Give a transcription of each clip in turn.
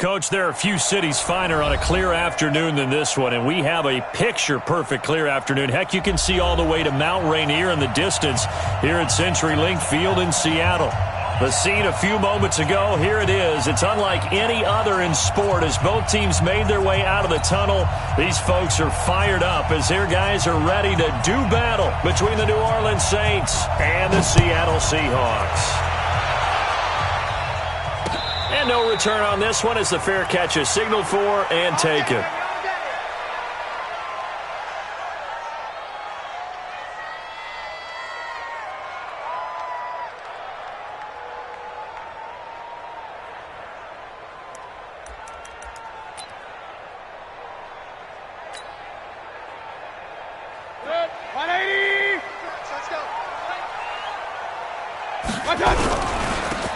Coach, there are few cities finer on a clear afternoon than this one, and we have a picture-perfect clear afternoon. Heck, you can see all the way to Mount Rainier in the distance here at CenturyLink Field in Seattle. The scene a few moments ago, here it is. It's unlike any other in sport as both teams made their way out of the tunnel. These folks are fired up as their guys are ready to do battle between the New Orleans Saints and the Seattle Seahawks. And no return on this one as the fair catch is signaled for and taken.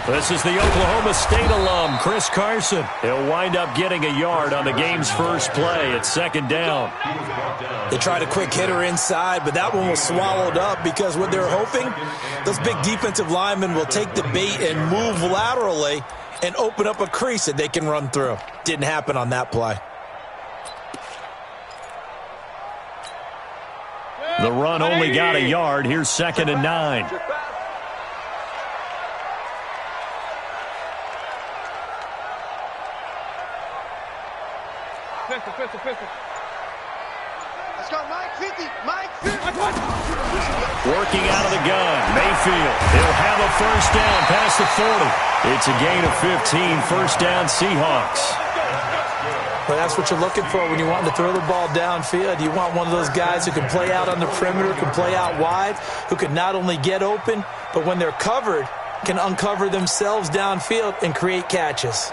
This is the Oklahoma State alum, Chris Carson. He'll wind up getting a yard on the game's first play. It's second down. They tried a quick hitter inside, but that one was swallowed up because what they're hoping, those big defensive linemen will take the bait and move laterally and open up a crease that they can run through. Didn't happen on that play. The run only got a yard. Here's 2nd and 9. Let's go, Mike 50. Mike 50. Working out of the gun, Mayfield. He'll have a first down past the 40. It's a gain of 15, first down Seahawks. Well, that's what you're looking for when you want to throw the ball downfield. You want one of those guys who can play out on the perimeter, can play out wide, who can not only get open, but when they're covered, can uncover themselves downfield and create catches.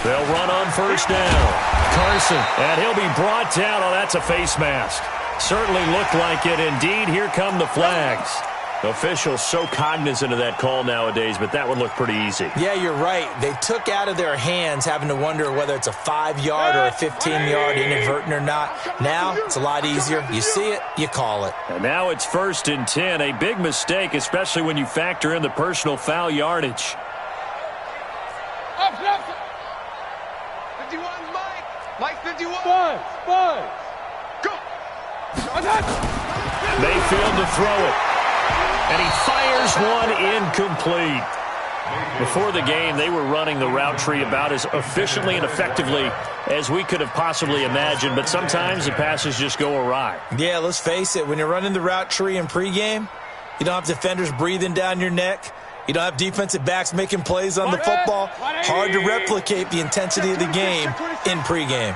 They'll run on first down. Carson, and he'll be brought down. Oh, that's a face mask. Certainly looked like it. Indeed, here come the flags. Officials so cognizant of that call nowadays, but that one looked pretty easy. Yeah, you're right. They took out of their hands having to wonder whether it's a 5-yard or a 15-yard inadvertent or not. Now, it's a lot easier. You see it, you call it. And now it's 1st and 10. A big mistake, especially when you factor in the personal foul yardage. 51, Mike. Mike 51. Five. Go. Mayfield to throw it. And he fires one incomplete. Before the game, they were running the route tree about as efficiently and effectively as we could have possibly imagined, but sometimes the passes just go awry. Yeah, let's face it. When you're running the route tree in pregame, you don't have defenders breathing down your neck. You don't have defensive backs making plays on the football. Hard to replicate the intensity of the game in pregame.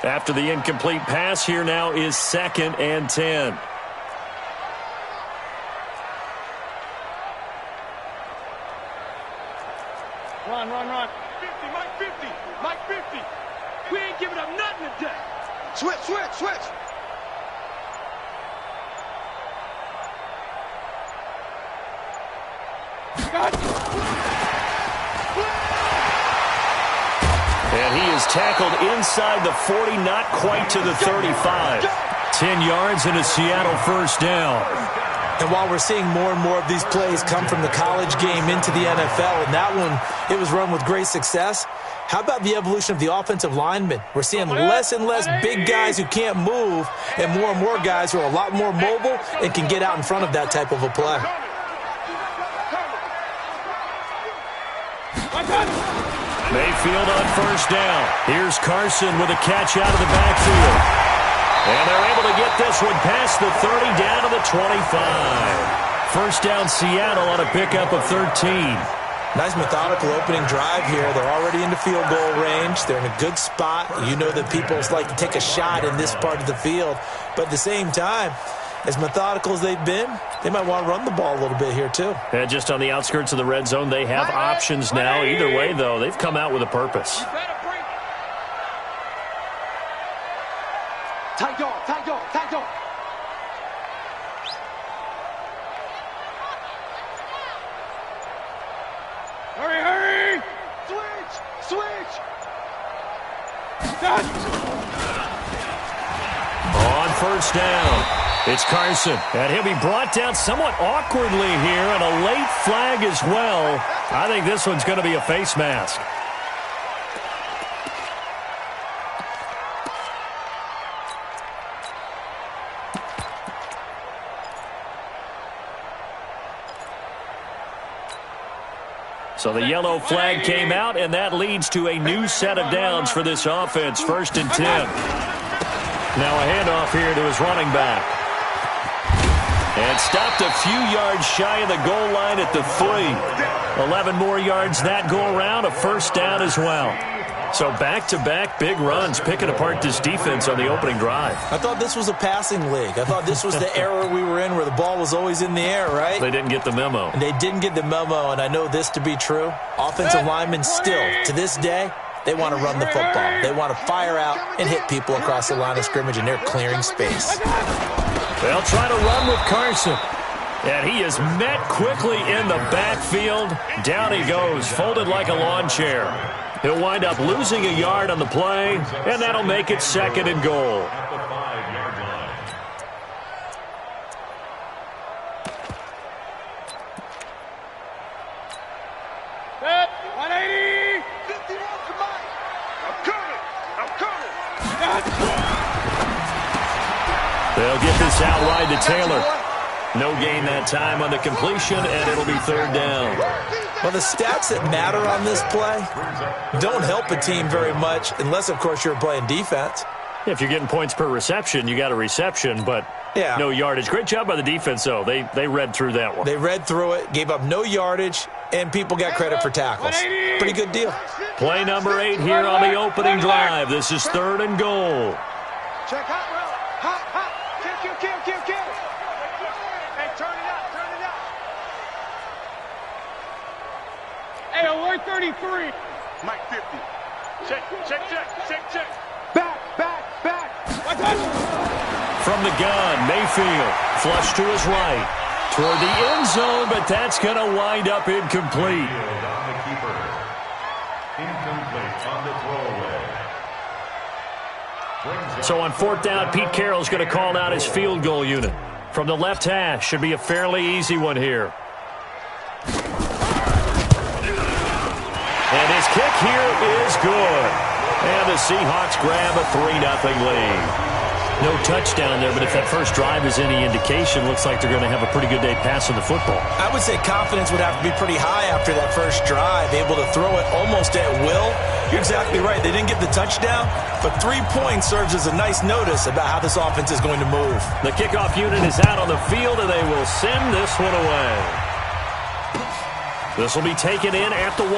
After the incomplete pass, here now is 2nd and 10. Run. 50, Mike 50. We ain't giving up nothing today. Switch. And he is tackled inside the 40, not quite to the 35. 10 yards and a Seattle first down. And while we're seeing more and more of these plays come from the college game into the NFL, and that one, it was run with great success, how about the evolution of the offensive linemen? We're seeing less and less big guys who can't move and more guys who are a lot more mobile and can get out in front of that type of a play. Mayfield on first down. Here's Carson with a catch out of the backfield. And they're able to get this one past the 30 down to the 25. First down Seattle on a pickup of 13. Nice methodical opening drive here. They're already into field goal range. They're in a good spot. You know that people like to take a shot in this part of the field. But at the same time, as methodical as they've been, they might want to run the ball a little bit here too. And just on the outskirts of the red zone, they have options now. Either way, though, they've come out with a purpose. Tight dog. Hurry. Switch. On first down. It's Carson, and he'll be brought down somewhat awkwardly here, and a late flag as well. I think this one's going to be a face mask. So the yellow flag came out, and that leads to a new set of downs for this offense. 1st and 10. Now a handoff here to his running back. And stopped a few yards shy of the goal line at the 3. 11 more yards that go around, a first down as well. So back-to-back big runs, picking apart this defense on the opening drive. I thought this was a passing league. I thought this was the era we were in where the ball was always in the air, right? They didn't get the memo. And they didn't get the memo, and I know this to be true. Offensive linemen still, to this day, they want to run the football. They want to fire out and hit people across the line of scrimmage, and they're clearing space. They'll try to run with Carson. And he is met quickly in the backfield. Down he goes, folded like a lawn chair. He'll wind up losing a yard on the play, and that'll make it 2nd and goal. Set, 180. 51 to Mike. I'm coming. They'll get this out wide to Taylor. No gain that time on the completion, and it'll be 3rd down. Well, the stats that matter on this play don't help a team very much unless, of course, you're playing defense. If you're getting points per reception, you got a reception, but no yardage. Great job by the defense, though. They read through that one. They read through it, gave up no yardage, and people got credit for tackles. Pretty good deal. Play number 8 here on the opening drive. This is 3rd and goal. Check hot route. Hot. Kill. Hey, turn it out. Hey, alert 33. Mike 50. Check. Back. From the gun, Mayfield, flush to his right. Toward the end zone, but that's going to wind up incomplete. On the keeper. Incomplete on the throwaway. So on 4th down, Pete Carroll's going to call out his field goal unit. From the left hash, should be a fairly easy one here. And his kick here is good. And the Seahawks grab a 3-0 lead. No touchdown there, but if that first drive is any indication, looks like they're going to have a pretty good day passing the football. I would say confidence would have to be pretty high after that first drive, able to throw it almost at will. You're exactly right. They didn't get the touchdown, but 3 points serves as a nice notice about how this offense is going to move. The kickoff unit is out on the field, and they will send this one away. This will be taken in at the 1.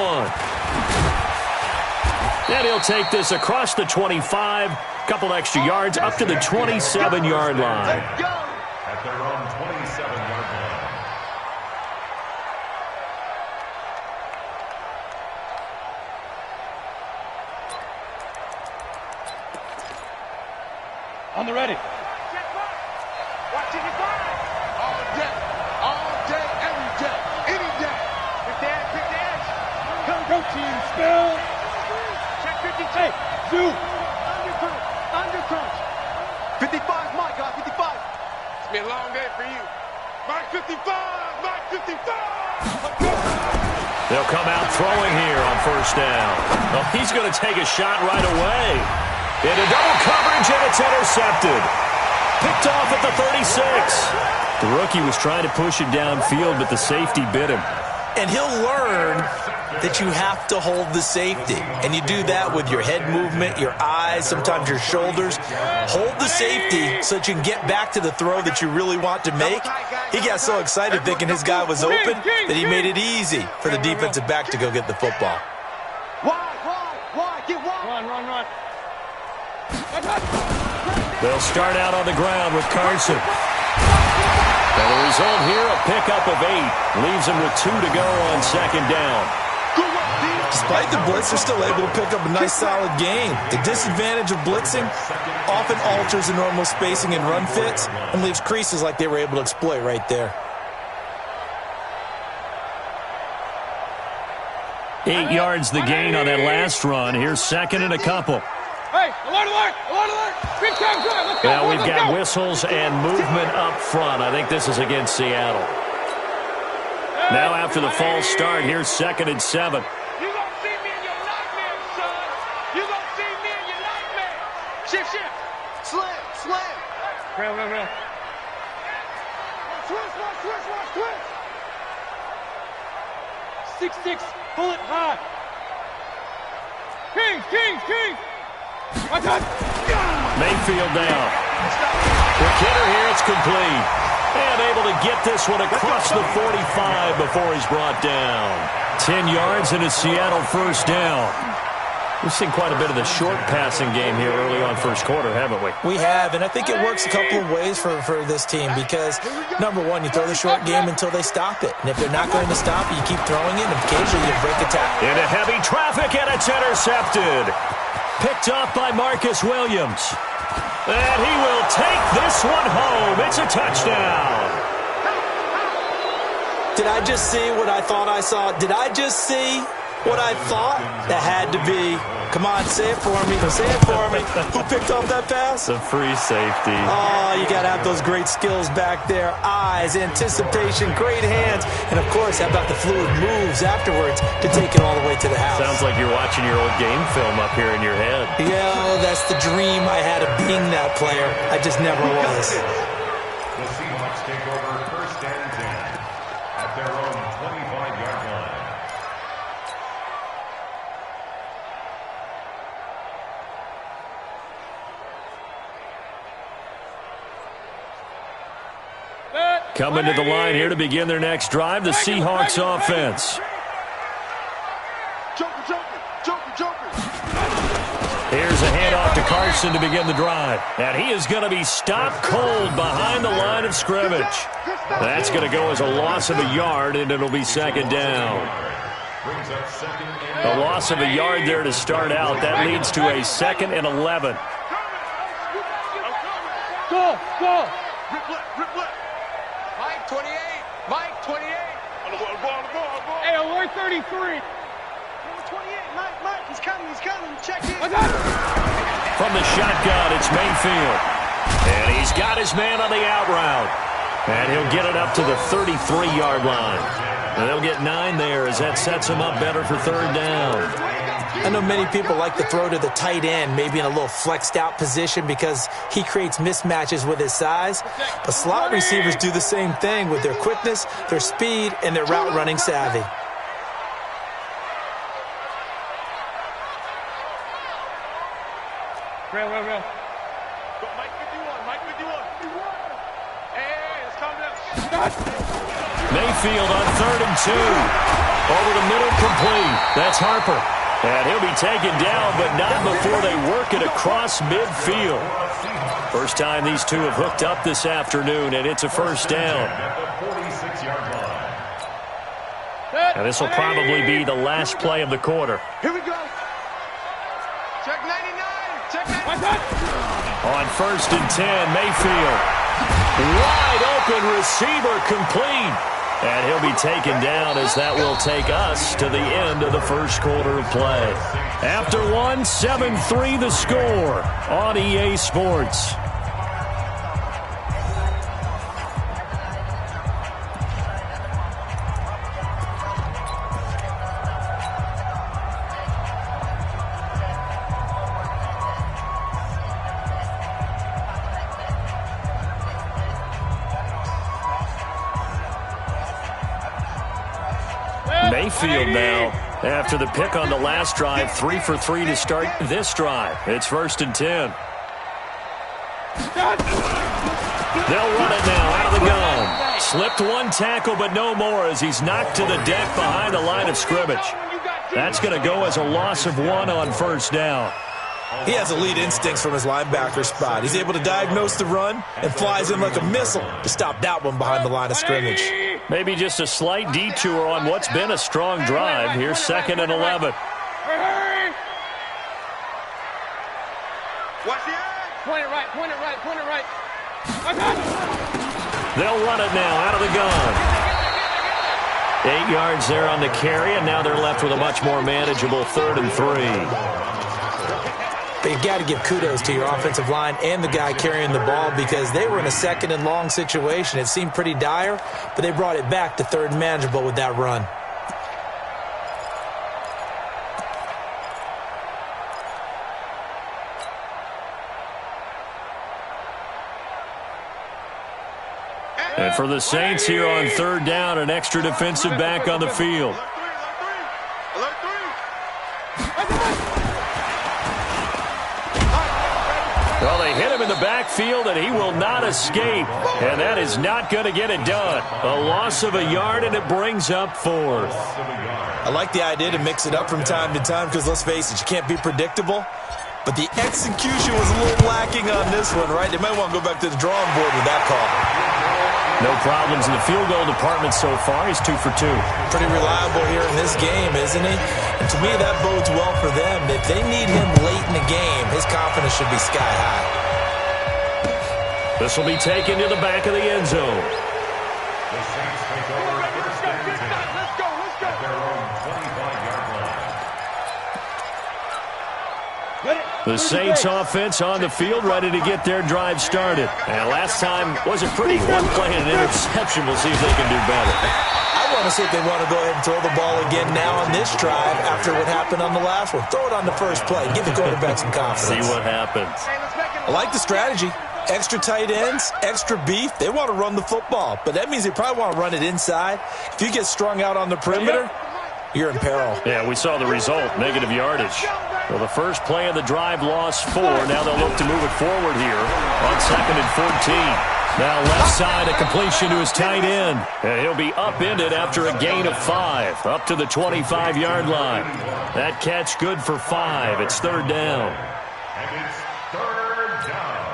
And he'll take this across the 25, couple extra yards up to the 27-yard line. At their own 27-yard line. On the ready. Watch it, all day, every day, any day. Quick dance. Go team, spill. Check 52. Hey, Zoo. Undercrunch. 55, Mike, 55. It's been a long day for you. Mike 55. They'll come out throwing here on 1st down. Well, he's going to take a shot right away. Into double coverage, and it's intercepted. Picked off at the 36. The rookie was trying to push it downfield, but the safety bit him. And he'll learn that you have to hold the safety. And you do that with your head movement, your eyes, sometimes your shoulders. Hold the safety so that you can get back to the throw that you really want to make. He got so excited thinking his guy was open that he made it easy for the defensive back to go get the football. Why? Get wide. Run. They'll start out on the ground with Carson. And the result here, a pickup of 8. Leaves him with 2 to go on 2nd down. Despite the blitz, they're still able to pick up a nice, solid gain. The disadvantage of blitzing often alters the normal spacing and run fits and leaves creases like they were able to exploit right there. 8 yards the gain on that last run. Here's 2nd and a couple. Hey, alert, alert, alert, alert. Big time drive. Let's go. Now we've let's got go. whistles and movement up front. I think this is against Seattle. Now after the false start, here's 2nd and 7. You gonna see me in your nightmares, son. You gonna see me in your nightmares. Shift, shift. Slam, slam. Round. Switch, watch, switch. 6-6, pull it high. Kings. My time. Mayfield down. The kidder here, it's complete. And able to get this one across the 45 before he's brought down. 10 yards and a Seattle first down. We've seen quite a bit of the short passing game here early on first quarter, haven't we? We have, and I think it works a couple of ways for this team because, number one, you throw the short game until they stop it. And if they're not going to stop it, you keep throwing it, and occasionally you break a tackle. Into heavy traffic, and it's intercepted. Picked off by Marcus Williams. And he will take this one home. It's a touchdown. Did I just see what I thought I saw? Did I just see what I thought? That had to be. Come on, say it for me. Say it for me. Who picked off that pass? The free safety. Oh, you got to have those great skills back there. Eyes, anticipation, great hands. And, of course, how about the fluid moves afterwards to take it all the way to the house? Sounds like you're watching your old game film up here in your head. Yeah, that's the dream I had of being that player. I just never was. The Seahawks take over 1st and 10 at their own 25-yard line. Coming to the line here to begin their next drive, the Seahawks offense. Joker. Here's a handoff to Carson to begin the drive. And he is going to be stopped cold behind the line of scrimmage. That's going to go as a loss of a yard, and it'll be 2nd down. A loss of a yard there to start out. That leads to a 2nd and 11. Go. Rip left. Mike 28. On the ball. Hey, alert 33. Number 28, Mike, he's coming. Check in. My time. From the shotgun, it's Mayfield. And he's got his man on the out route. And he'll get it up to the 33-yard line. And they'll get 9 there as that sets him up better for 3rd down. I know many people like to throw to the tight end, maybe in a little flexed out position because he creates mismatches with his size. But slot receivers do the same thing with their quickness, their speed, and their route running savvy. Real. Go, Mike 51. Hey, let's calm down. Mayfield on 3rd and 2. Over the middle, complete. That's Harper. And he'll be taken down, but not before they work it across midfield. First time these two have hooked up this afternoon, and it's a first down. And this will probably be the last play of the quarter. Here we go. Check 99. My time. On 1st and 10, Mayfield. Wide open receiver, complete. And he'll be taken down as that will take us to the end of the first quarter of play. After 1, 7-3 the score on EA Sports. Mayfield now, after the pick on the last drive, 3 for 3 to start this drive. It's 1st and 10. They'll run it now out of the gun. Slipped one tackle, but no more as he's knocked to the deck behind the line of scrimmage. That's going to go as a loss of 1 on 1st down. He has elite instincts from his linebacker spot. He's able to diagnose the run and flies in like a missile to stop that one behind the line of scrimmage. Maybe just a slight detour on what's been a strong drive. Here's 2nd and 11. Hurry! Watch the eye. Point it right. My time. They'll run it now out of the gun. 8 yards there on the carry, and now they're left with a much more manageable 3rd and 3. But you got to give kudos to your offensive line and the guy carrying the ball because they were in a second and long situation. It seemed pretty dire, but they brought it back to third and manageable with that run. And for the Saints here on third down, an extra defensive back on the field. Well, they hit him in the backfield, and he will not escape. And that is not going to get it done. A loss of a yard, and it brings up fourth. I like the idea to mix it up from time to time because, let's face it, you can't be predictable. But the execution was a little lacking on this one, right? They might want to go back to the drawing board with that call. No problems in the field goal department so far. He's 2 for 2. Pretty reliable here in this game, isn't he? And to me, that bodes well for them. If they need him late in the game, his confidence should be sky high. This will be taken to the back of the end zone. The Saints take over first and 10 at their own 25-yard line. The Saints offense on the field, ready to get their drive started. And last time wasn't pretty. One play and an interception. We'll see if they can do better. I want to see if they want to go ahead and throw the ball again now on this drive after what happened on the last one. Throw it on the first play. Give the quarterback some confidence. See what happens. I like the strategy. Extra tight ends, extra beef. They want to run the football, but that means they probably want to run it inside. If you get strung out on the perimeter, you're in peril. Yeah, we saw the result, negative yardage. Well, the first play of the drive lost 4. Now they'll look to move it forward here on 2nd and 14. Now left side, a completion to his tight end. And he'll be upended after a gain of 5, up to the 25-yard line. That catch good for 5. It's third down. And it's third down.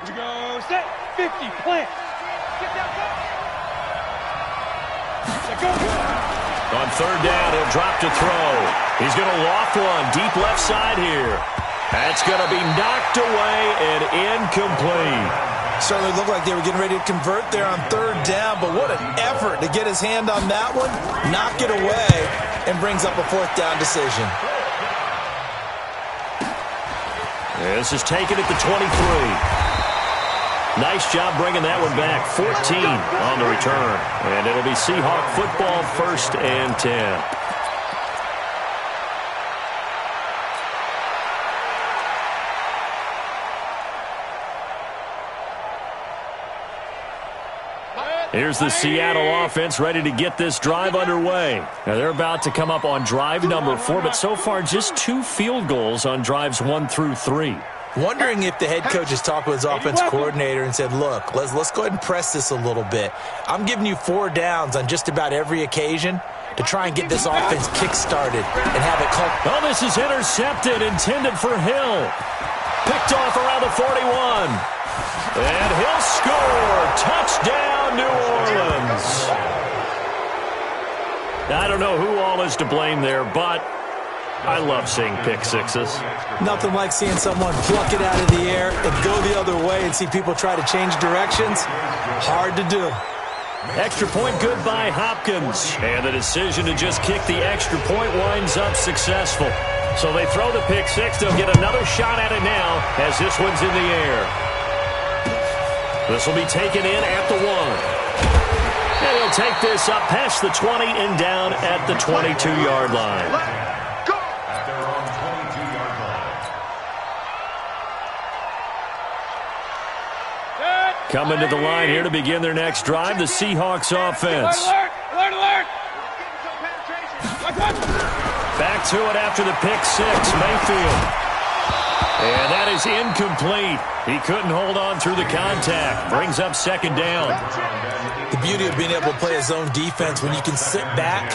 Here we go. Set. 50. Plant. Get down. Go. Let go. On third down, he'll drop to throw. He's going to loft one deep left side here. That's going to be knocked away and incomplete. Certainly looked like they were getting ready to convert there on third down, but what an effort to get his hand on that one, knock it away, and brings up a fourth down decision. This is taken at the 23. Nice job bringing that one back. 14 on the return. And it'll be Seahawk football, 1st and 10. Here's the Seattle offense ready to get this drive underway. Now they're about to come up on drive number 4, but so far just 2 field goals on drives 1 through 3. Wondering if the head coach has talked with his offense coordinator and said, look, let's go ahead and press this a little bit. I'm giving you 4 downs on just about every occasion to try and get this offense kick-started and have it called. Oh, this is intercepted, intended for Hill. Picked off around the 41. And he'll score. Touchdown, New Orleans. I don't know who all is to blame there, but I love seeing pick sixes. Nothing like seeing someone pluck it out of the air and go the other way and see people try to change directions. Hard to do. Extra point good by Hopkins. And the decision to just kick the extra point winds up successful. So they throw the pick six. They'll get another shot at it now as this one's in the air. This will be taken in at the 1. And he'll take this up past the 20 and down at the 22-yard line. At their own 22-yard line. Coming to the line here to begin their next drive, the Seahawks offense. Alert, alert. Back to it after the pick six, Mayfield. And that is incomplete. He couldn't hold on through the contact. Brings up second down. The beauty of being able to play his own defense when you can sit back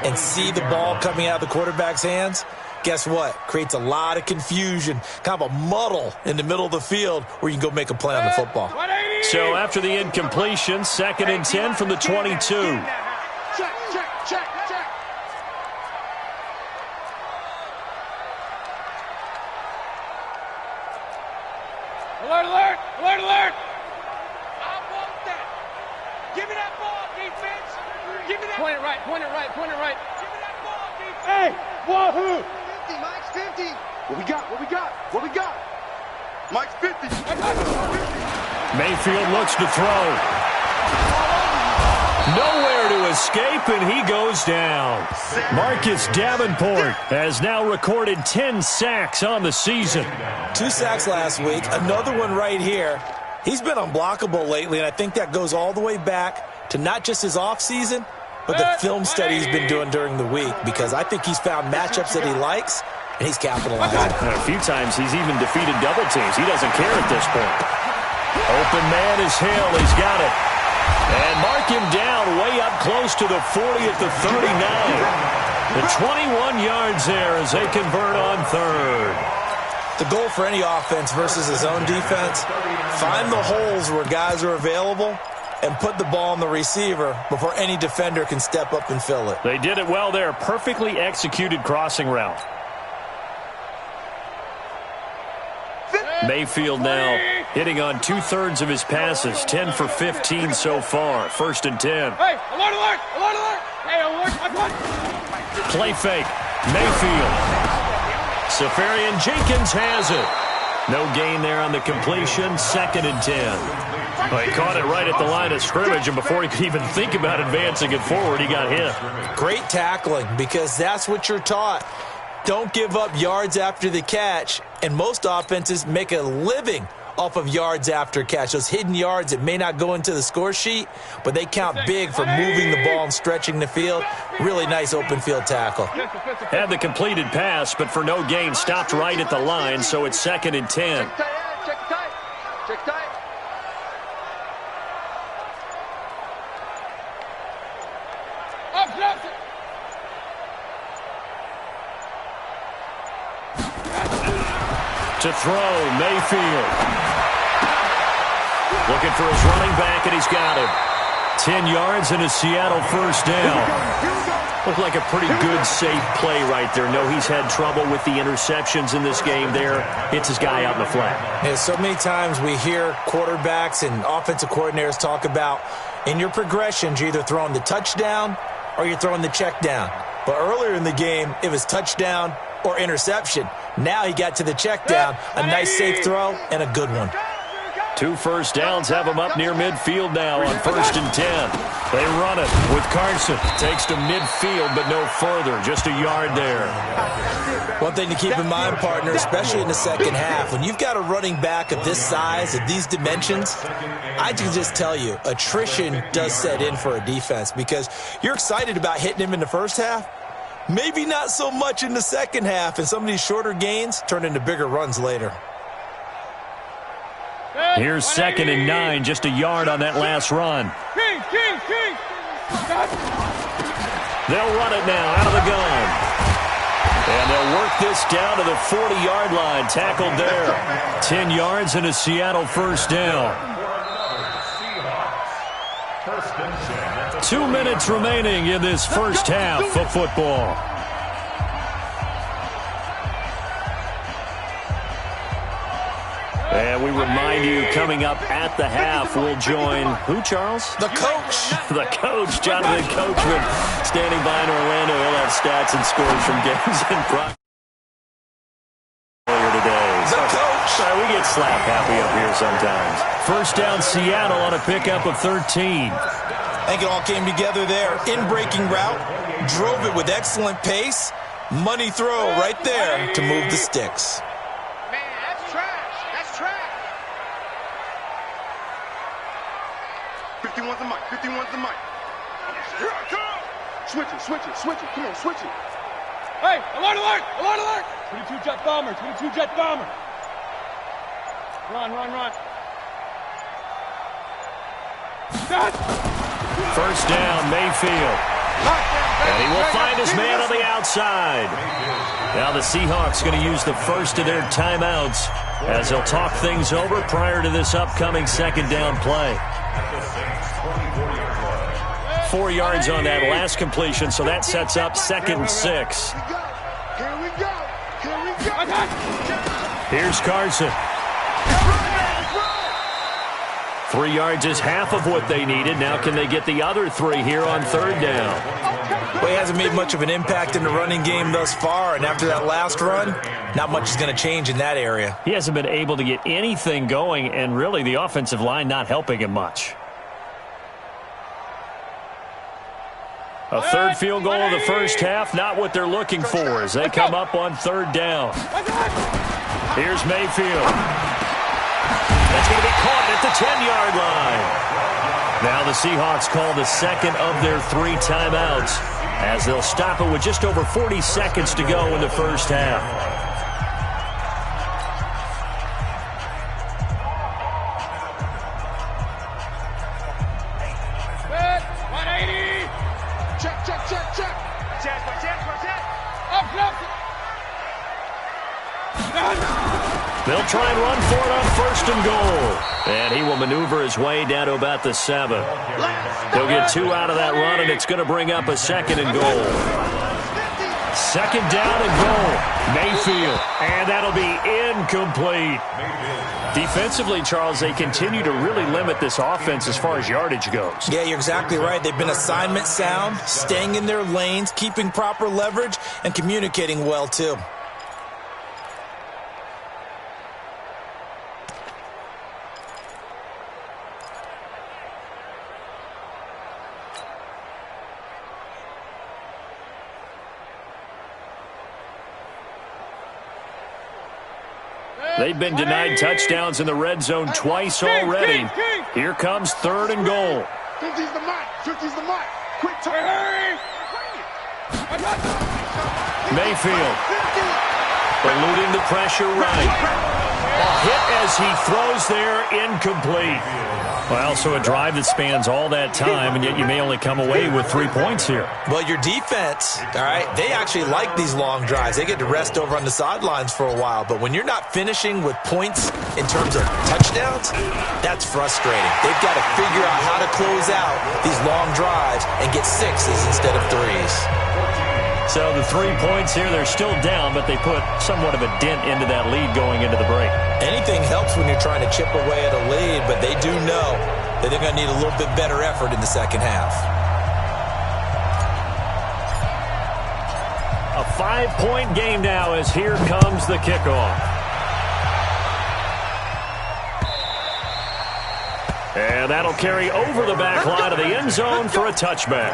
and see the ball coming out of the quarterback's hands, guess what? Creates a lot of confusion, kind of a muddle in the middle of the field where you can go make a play on the football. So after the incompletion, 2nd and 10 from the 22. Check. Alert. I want that. Give me that ball, defense. Give me that. Point it right. Give me that ball, defense. Hey, wahoo. 50, Mike's 50. What we got? What we got? What we got? Mike's 50. Mayfield looks to throw. Nowhere to escape, and he goes down. Marcus Davenport has now recorded 10 sacks on the season. 2 sacks last week, another one right here. He's been unblockable lately, and I think that goes all the way back to not just his offseason, but the film study he's been doing during the week, because I think he's found matchups that he likes, and he's capitalized. And a few times he's even defeated double teams. He doesn't care at this point. Open man is Hill. He's got it. And mark him down way up close to the 40 at the 39. The 21 yards there as they convert on third. The goal for any offense versus his own defense, find the holes where guys are available and put the ball on the receiver before any defender can step up and fill it. They did it well there. Perfectly executed crossing route. Mayfield now hitting on 2/3 of his passes, 10 for 15 so far. 1st and 10. Hey, alert, alert, alert, alert. Hey, alert. Play fake. Mayfield. Safarian Jenkins has it. No gain there on the completion. 2nd and 10. Well, he caught it right at the line of scrimmage, and before he could even think about advancing it forward, he got hit. Great tackling, because that's what you're taught. Don't give up yards after the catch, and most offenses make a living off of yards after catch. Those hidden yards that may not go into the score sheet, but they count big for moving the ball and stretching the field. Really nice open field tackle. Had the completed pass, but for no gain, stopped right at the line, so it's 2nd and 10. Check tight. Check tight. To throw, Mayfield. Looking for his running back, and he's got him. 10 yards and a Seattle first down. Looked like a pretty good, safe play right there. No, he's had trouble with the interceptions in this game there. Hits his guy out in the flat. Yeah, so many times we hear quarterbacks and offensive coordinators talk about, in your progressions, you're either throwing the touchdown or you're throwing the check down. But earlier in the game, it was touchdown or interception. Now he got to the check down, a nice safe throw, and a good one. 2 first downs have him up near midfield now on 1st and 10. They run it with Carson. Takes to midfield, but no further. Just a yard there. One thing to keep in mind, partner, especially in the second half, when you've got a running back of this size, of these dimensions, I can just tell you, attrition does set in for a defense, because you're excited about hitting him in the first half. Maybe not so much in the second half, and some of these shorter gains turn into bigger runs later. Here's 2nd and 9, just a yard on that last run. King. They'll run it now out of the gun. And they'll work this down to the 40-yard line. Tackled there. 10 yards and a Seattle first down. 2 minutes remaining in this first half of football. And we remind you, coming up at the half, we'll join who, Charles? The coach. The coach, Jonathan Coachman, standing by in Orlando. He'll have stats and scores from games in progress earlier today. The coach. Sorry, we get slap happy up here sometimes. First down, Seattle on a pickup of 13. I think it all came together there. In-breaking route, drove it with excellent pace. Money throw right there to move the sticks. Man, that's trash. That's trash. 51's the mic. 51's the mic. Here I come. Switch it. Come on, switch it. Hey, alert. 22 jet bomber. Run. First down, Mayfield. And he will find his man on the outside. Now the Seahawks going to use the first of their timeouts as they'll talk things over prior to this upcoming second down play. 4 yards on that last completion, so that sets up 2nd and 6. Here we go. Here's Carson. 3 yards is half of what they needed. Now can they get the other 3 here on third down? Well, he hasn't made much of an impact in the running game thus far, and after that last run, not much is going to change in that area. He hasn't been able to get anything going, and really the offensive line not helping him much. A third field goal of the first half, not what they're looking for as they come up on third down. Here's Mayfield. That's going to be caught at the 10-yard line. Now the Seahawks call the second of their 3 timeouts as they'll stop it with just over 40 seconds to go in the first half. They'll try and run for it on first and goal. And he will maneuver his way down to about the 7. He'll get 2 out of that run, and it's going to bring up a second and goal. Second down and goal. Mayfield. And that'll be incomplete. Defensively, Charles, they continue to really limit this offense as far as yardage goes. Yeah, you're exactly right. They've been assignment sound, staying in their lanes, keeping proper leverage, and communicating well, too. They've been denied touchdowns in the red zone twice already. Here comes third and goal. 50's the mark. 50's the mark. Quick turn. Mayfield. Eluding the pressure right. A hit as he throws there, incomplete. Well, so a drive that spans all that time, and yet you may only come away with 3 points here. Well, your defense, all right, they actually like these long drives. They get to rest over on the sidelines for a while. But when you're not finishing with points in terms of touchdowns, that's frustrating. They've got to figure out how to close out these long drives and get 6s instead of 3s. So the 3 points here, they're still down, but they put somewhat of a dent into that lead going into the break. Anything helps when you're trying to chip away at a lead, but they do know that they're going to need a little bit better effort in the second half. A 5-point game now as here comes the kickoff. And that'll carry over the back line of the end zone for a touchback.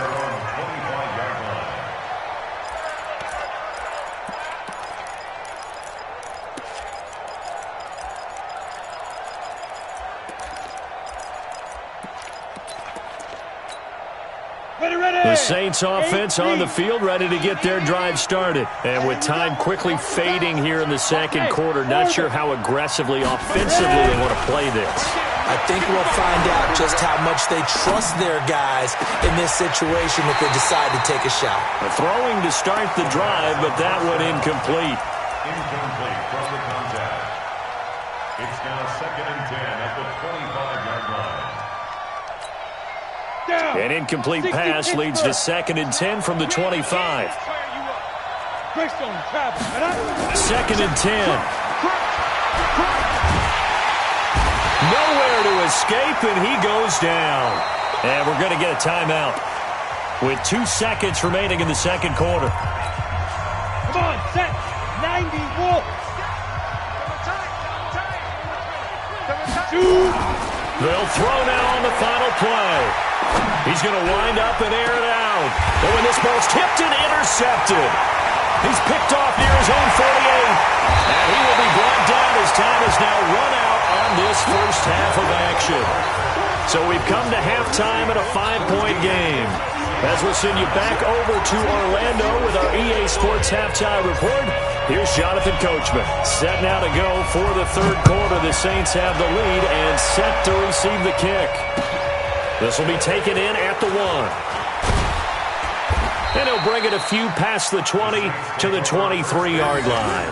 The Saints offense on the field, ready to get their drive started. And with time quickly fading here in the second quarter, not sure how aggressively, offensively they want to play this. I think we'll find out just how much they trust their guys in this situation if they decide to take a shot. A throwing to start the drive, but that one incomplete. Incomplete from the contact. It's now 2nd and 10 at the 25-yard line. An incomplete pass leads to 2nd and 10 from the 25. 2nd and 10. Nowhere to escape, and he goes down. And we're going to get a timeout with 2 seconds remaining in the second quarter. Come on, set. 90 wolf. They'll throw now on the final play. He's going to wind up and air it out. And when this ball's tipped and intercepted, he's picked off near his own 48. And he will be brought down as time has now run out on this first half of action. So we've come to halftime in a 5-point game. As we'll send you back over to Orlando with our EA Sports Halftime Report, here's Jonathan Coachman. Set now to go for the third quarter. The Saints have the lead and set to receive the kick. This will be taken in at the 1. And he'll bring it a few past the 20 to the 23-yard line.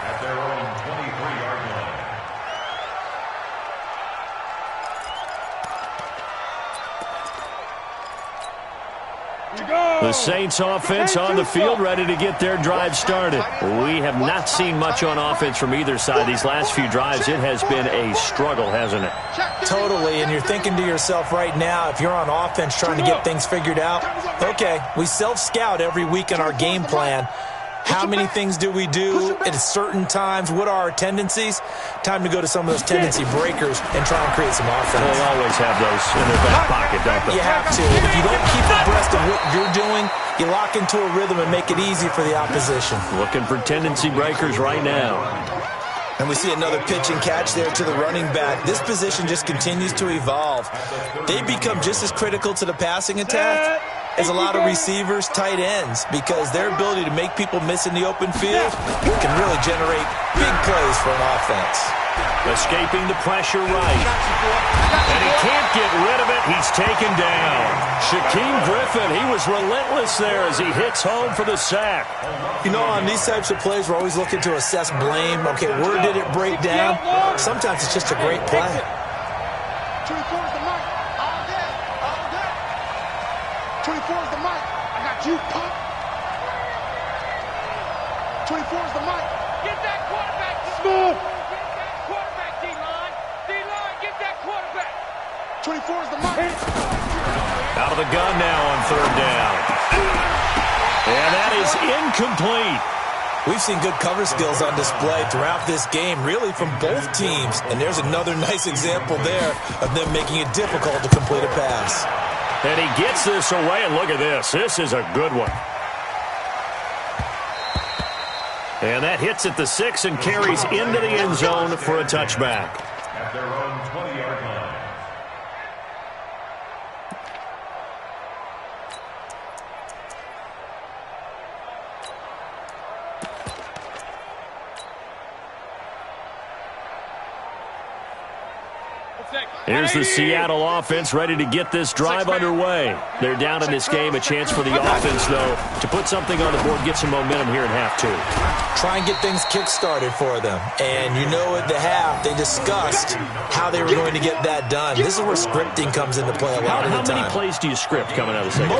At their own 23-yard line. The Saints offense on the field, ready to get their drive started. We have not seen much on offense from either side these last few drives. It has been a struggle, hasn't it? Totally, and you're thinking to yourself right now, if you're on offense trying to get things figured out, okay, we self-scout every week in our game plan. How many things do we do at certain times? What are our tendencies? Time to go to some of those tendency breakers and try and create some offense. They always have those in their back pocket, don't they? You have to. And if you don't keep abreast of what you're doing, you lock into a rhythm and make it easy for the opposition. Looking for tendency breakers right now. And we see another pitch and catch there to the running back. This position just continues to evolve. They become just as critical to the passing attack as a lot of receivers, tight ends, because their ability to make people miss in the open field can really generate big plays for an offense. Escaping the pressure right. And he can't get rid of it. He's taken down. Shaquem Griffin, he was relentless there as he hits home for the sack. You know, on these types of plays, we're always looking to assess blame. Okay, where did it break down? Sometimes it's just a great play. 24 is the mic. All day. All day. 24 is the mic. I got you, punk. 24 is the mic. Get that quarterback. Smooth. Get that quarterback, D-line. D-line, get that quarterback. 24 is the mic. Out of the gun now on third down. And that is incomplete. We've seen good cover skills on display throughout this game, really from both teams. And there's another nice example there of them making it difficult to complete a pass. And he gets this away, and look at this. This is a good one. And that hits at the 6 and carries into the end zone for a touchback. At their own 20-yard line. Here's the Seattle offense ready to get this drive underway. They're down in this game. A chance for the offense, though, to put something on the board, get some momentum here in half two. Try and get things kick-started for them. And you know at the half, they discussed how they were going to get that done. This is where scripting comes into play a lot of the time. How many plays do you script coming out of the second?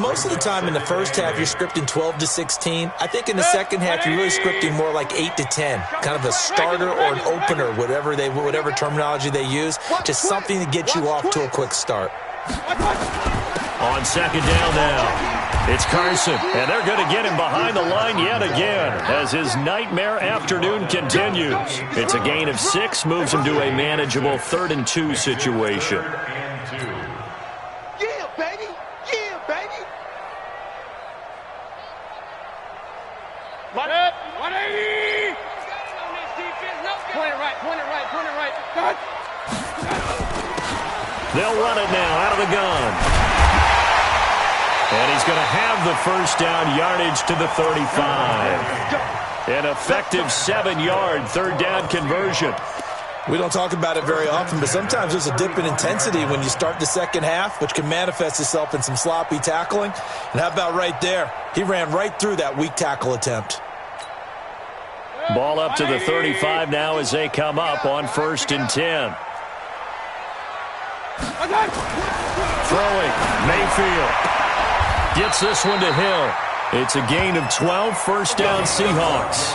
Most of the time in the first half, you're scripting 12 to 16. I think in the second half, you're really scripting more like 8 to 10. Kind of a starter or an opener, whatever terminology they use. Just something to get you off to a quick start. On second down now, it's Carson, and they're going to get him behind the line yet again as his nightmare afternoon continues. It's a gain of 6, moves him to a manageable 3rd and 2 situation. Yeah, baby. Yeah, baby. 180. Point it right, point it right, point it right. God. They'll run it now out of the gun. And he's going to have the first down, yardage to the 35. An effective 7-yard third down conversion. We don't talk about it very often, but sometimes there's a dip in intensity when you start the second half, which can manifest itself in some sloppy tackling. And how about right there? He ran right through that weak tackle attempt. Ball up to the 35 now as they come up on 1st and 10. Throwing, Mayfield. Gets this one to Hill. It's a gain of 12, first down Seahawks.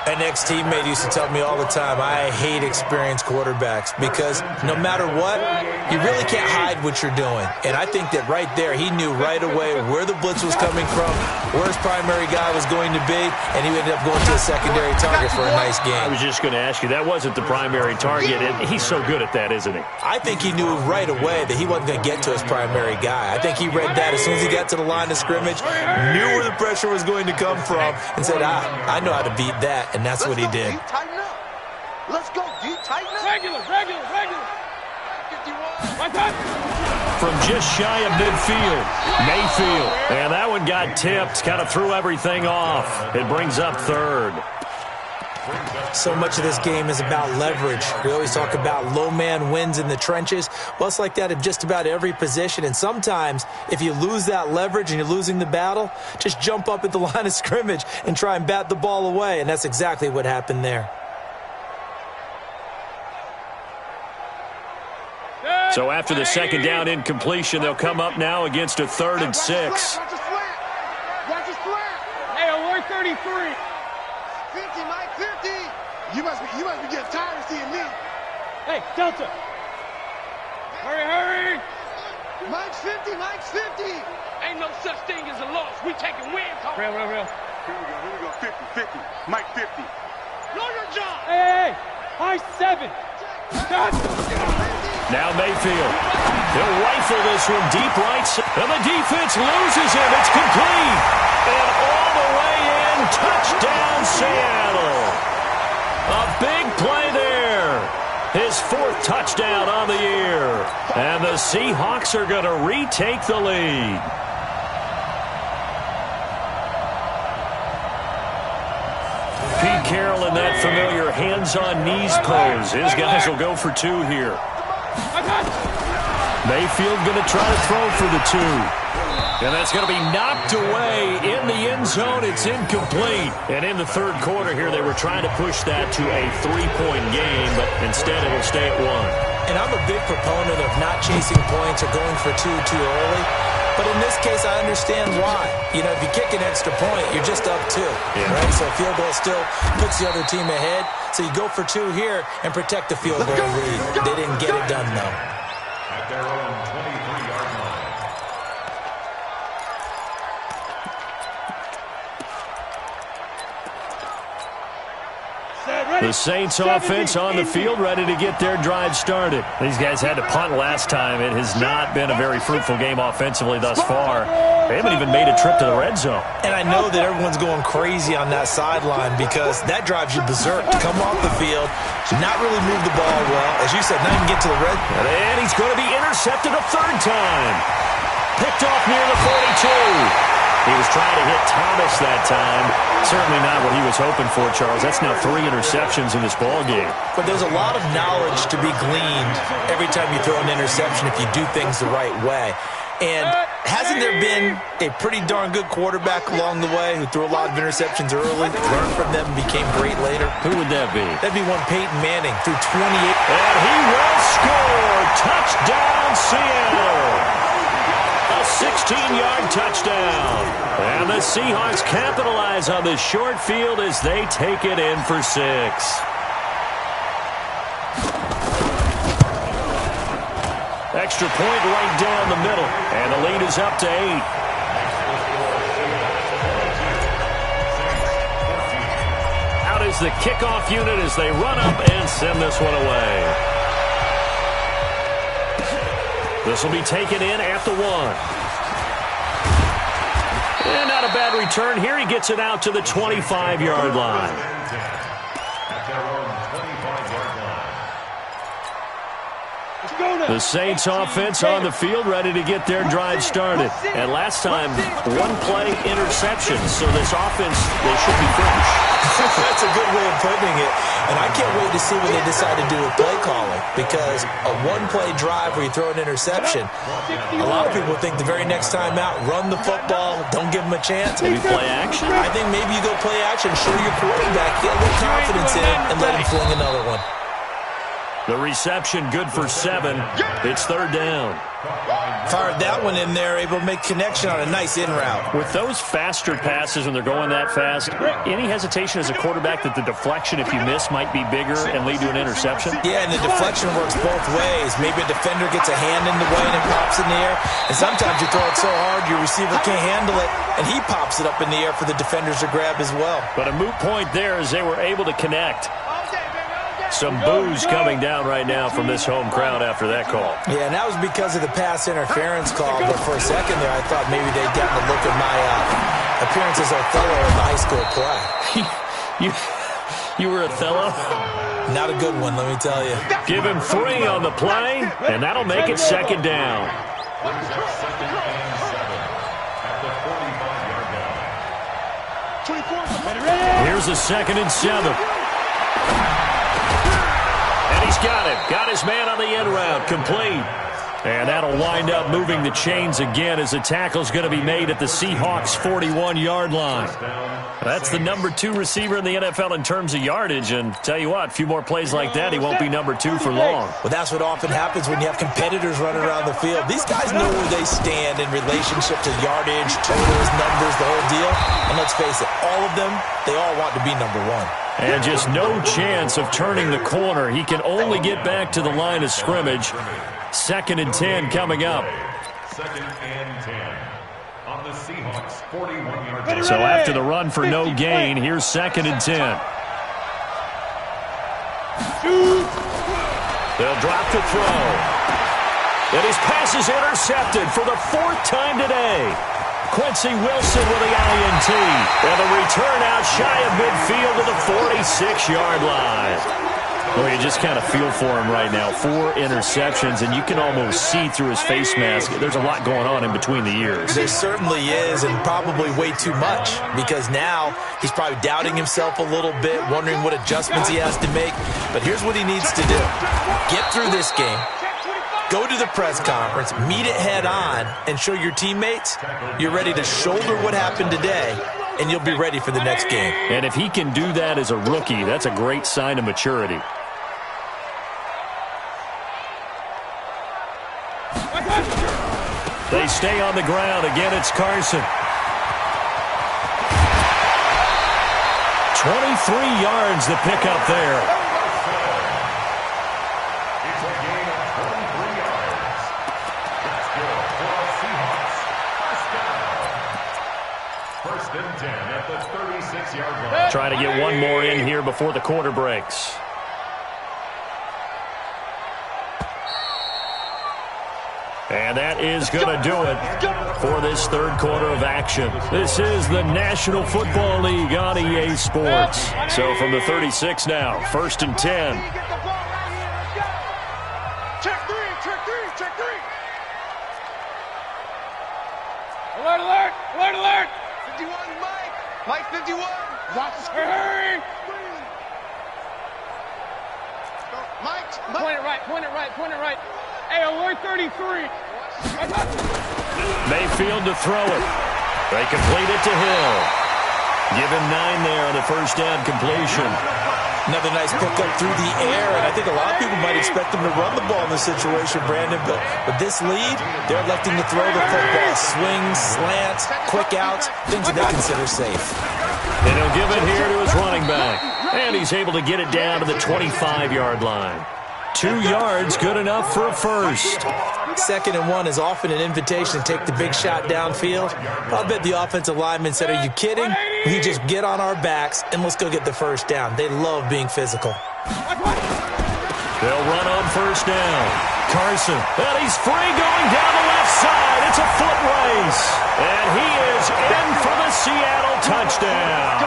An ex-teammate used to tell me all the time, I hate experienced quarterbacks because no matter what, you really can't hide what you're doing. And I think that right there, he knew right away where the blitz was coming from, where his primary guy was going to be, and he ended up going to a secondary target for a nice game. I was just going to ask you, that wasn't the primary target, and he's so good at that, isn't he? I think he knew right away that he wasn't going to get to his primary guy. I think he read that as soon as he got to the line of scrimmage, knew where the pressure was going to come from, and said, I know how to beat that. And that's what he did. D, tighten up. Let's go, D, tighten up. Regular. 51. One time. From just shy of midfield, Mayfield. And that one got tipped, kind of threw everything off. It brings up 3rd. So much of this game is about leverage. We always talk about low man wins in the trenches. Well, it's like that in just about every position. And sometimes, if you lose that leverage and you're losing the battle, just jump up at the line of scrimmage and try and bat the ball away. And that's exactly what happened there. So after the second down incompletion, they'll come up now against a 3rd and 6. Watch the slant. Watch the slant. Hey, alert 33. 50, Mike, 50. You must be getting tired of seeing me. Hey, Delta. Hurry. Mike's 50, Mike's 50. Ain't no such thing as a loss. We taking wins. Real. Here we go. 50. Mike 50. Know your job. Hey. High 7. Now Mayfield. He'll rifle this one deep right. And the defense loses him. It's complete. And all the way in. Touchdown, Seattle. A big play there. His 4th touchdown on the year. And the Seahawks are going to retake the lead. Pete Carroll in that familiar hands-on knees pose. His guys will go for 2 here. Mayfield going to try to throw for the 2. And that's going to be knocked away in the end zone. It's incomplete. And in the 3rd quarter here, they were trying to push that to a 3-point game, but instead it'll stay at 1. And I'm a big proponent of not chasing points or going for 2 too early. But in this case, I understand why. You know, if you kick an extra point, you're just up 2. Right? So a field goal still puts the other team ahead. So you go for 2 here and protect the field goal lead. They didn't get it done, though. At their own 23-yard line. The Saints offense on the field, ready to get their drive started. These guys had to punt last time. It has not been a very fruitful game offensively thus far. They haven't even made a trip to the red zone. And I know that everyone's going crazy on that sideline because that drives you berserk to come off the field, not really move the ball well. As you said, not even get to the red. And he's going to be intercepted a 3rd time. Picked off near the 42. He was trying to hit Thomas that time. Certainly not what he was hoping for, Charles. That's now 3 interceptions in this ballgame. But there's a lot of knowledge to be gleaned every time you throw an interception if you do things the right way. And hasn't there been a pretty darn good quarterback along the way who threw a lot of interceptions early, learned from them, and became great later? Who would that be? That'd be one Peyton Manning, threw 28. And he will score. Touchdown, Seattle. A 16-yard touchdown. And the Seahawks capitalize on this short field as they take it in for 6. Extra point right down the middle. And the lead is up to 8. Out is the kickoff unit as they run up and send this one away. This will be taken in at the 1. And not a bad return here. He gets it out to the 25-yard line. At their own 25-yard line. The Saints offense on the field, ready to get their drive started. And last time, 1-play interception. So this offense, they should be fresh. That's a good way of putting it. And I can't wait to see what they decide to do with play calling. Because a 1-play drive where you throw an interception, a lot of people think the very next time out, run the football, don't give them a chance. Maybe play action? I think maybe you go play action, show your quarterback, get a little confidence in him, and let him fling another one. The reception good for 7. It's 3rd down. Fired that one in there, able to make connection on a nice in route. With those faster passes when they're going that fast, any hesitation as a quarterback that the deflection, if you miss, might be bigger and lead to an interception? Yeah, and the deflection works both ways. Maybe a defender gets a hand in the way and it pops in the air. And sometimes you throw it so hard your receiver can't handle it, and he pops it up in the air for the defenders to grab as well. But a moot point there as they were able to connect. Some boos coming down right now from this home crowd after that call. Yeah, and that was because of the pass interference call. But for a second there, I thought maybe they'd gotten a look at my appearance as Othello in the high school play. You were Othello? Not a good one, let me tell you. Give him 3 on the play, and that'll make it 2nd down. Here's a 2nd and 7. And he's got him. Got his man on the end route. Complete. And that'll wind up moving the chains again as the tackle's going to be made at the Seahawks' 41-yard line. That's the number 2 receiver in the NFL in terms of yardage. And tell you what, a few more plays like that, he won't be number 2 for long. Well, that's what often happens when you have competitors running around the field. These guys know where they stand in relationship to yardage, totals, numbers, the whole deal. And let's face it, all of them, they all want to be number 1. And just no chance of turning the corner. He can only get back to the line of scrimmage. 2nd and 10 coming up. 2nd and 10 on the Seahawks 41-yard line. So after the run for no gain, here's 2nd and 10. They'll drop the throw. And his pass is intercepted for the 4th time today. Quincy Wilson with the INT. And the return out shy of midfield to the 46-yard line. Well, you just kind of feel for him right now. 4 interceptions, and you can almost see through his face mask. There's a lot going on in between the ears. There certainly is, and probably way too much, because now he's probably doubting himself a little bit, wondering what adjustments he has to make. But here's what he needs to do. Get through this game. Go to the press conference, meet it head on, and show your teammates you're ready to shoulder what happened today, and you'll be ready for the next game. And if he can do that as a rookie, that's a great sign of maturity. They stay on the ground. Again, it's Carson. 23 yards to pick up there. It's a gain of 23 yards. That's good for the Seahawks. First down. 1st and 10 at the 36-yard line. Trying to get one more in here before the quarter breaks. And that is going to do it for this 3rd quarter of action. This is the National Football League on EA Sports. So from the 36 now, 1st and 10. Check 3, check 3, check 3. Alert, alert, alert, alert. 51, Mike. Mike 51. Watch, hurry. Mike. Point it right, point it right, point it right. Hey, alert 33. Mayfield to throw it. They complete it to Hill. Give him 9 there on the 1st down completion. Another nice pickup through the air, and I think a lot of people might expect him to run the ball in this situation, Brandon, but with this lead, they're electing to throw the football. Swings, slants, quick outs, things that they consider safe. And he'll give it here to his running back. And he's able to get it down to the 25-yard line. 2 yards, good enough for a first. 2nd and 1 is often an invitation to take the big shot downfield. I bet the offensive lineman said, are you kidding? We just get on our backs and let's go get the first down. They love being physical. They'll run on 1st down. Carson, and he's free going down the left side. It's a foot race. And he is in for the Seattle touchdown.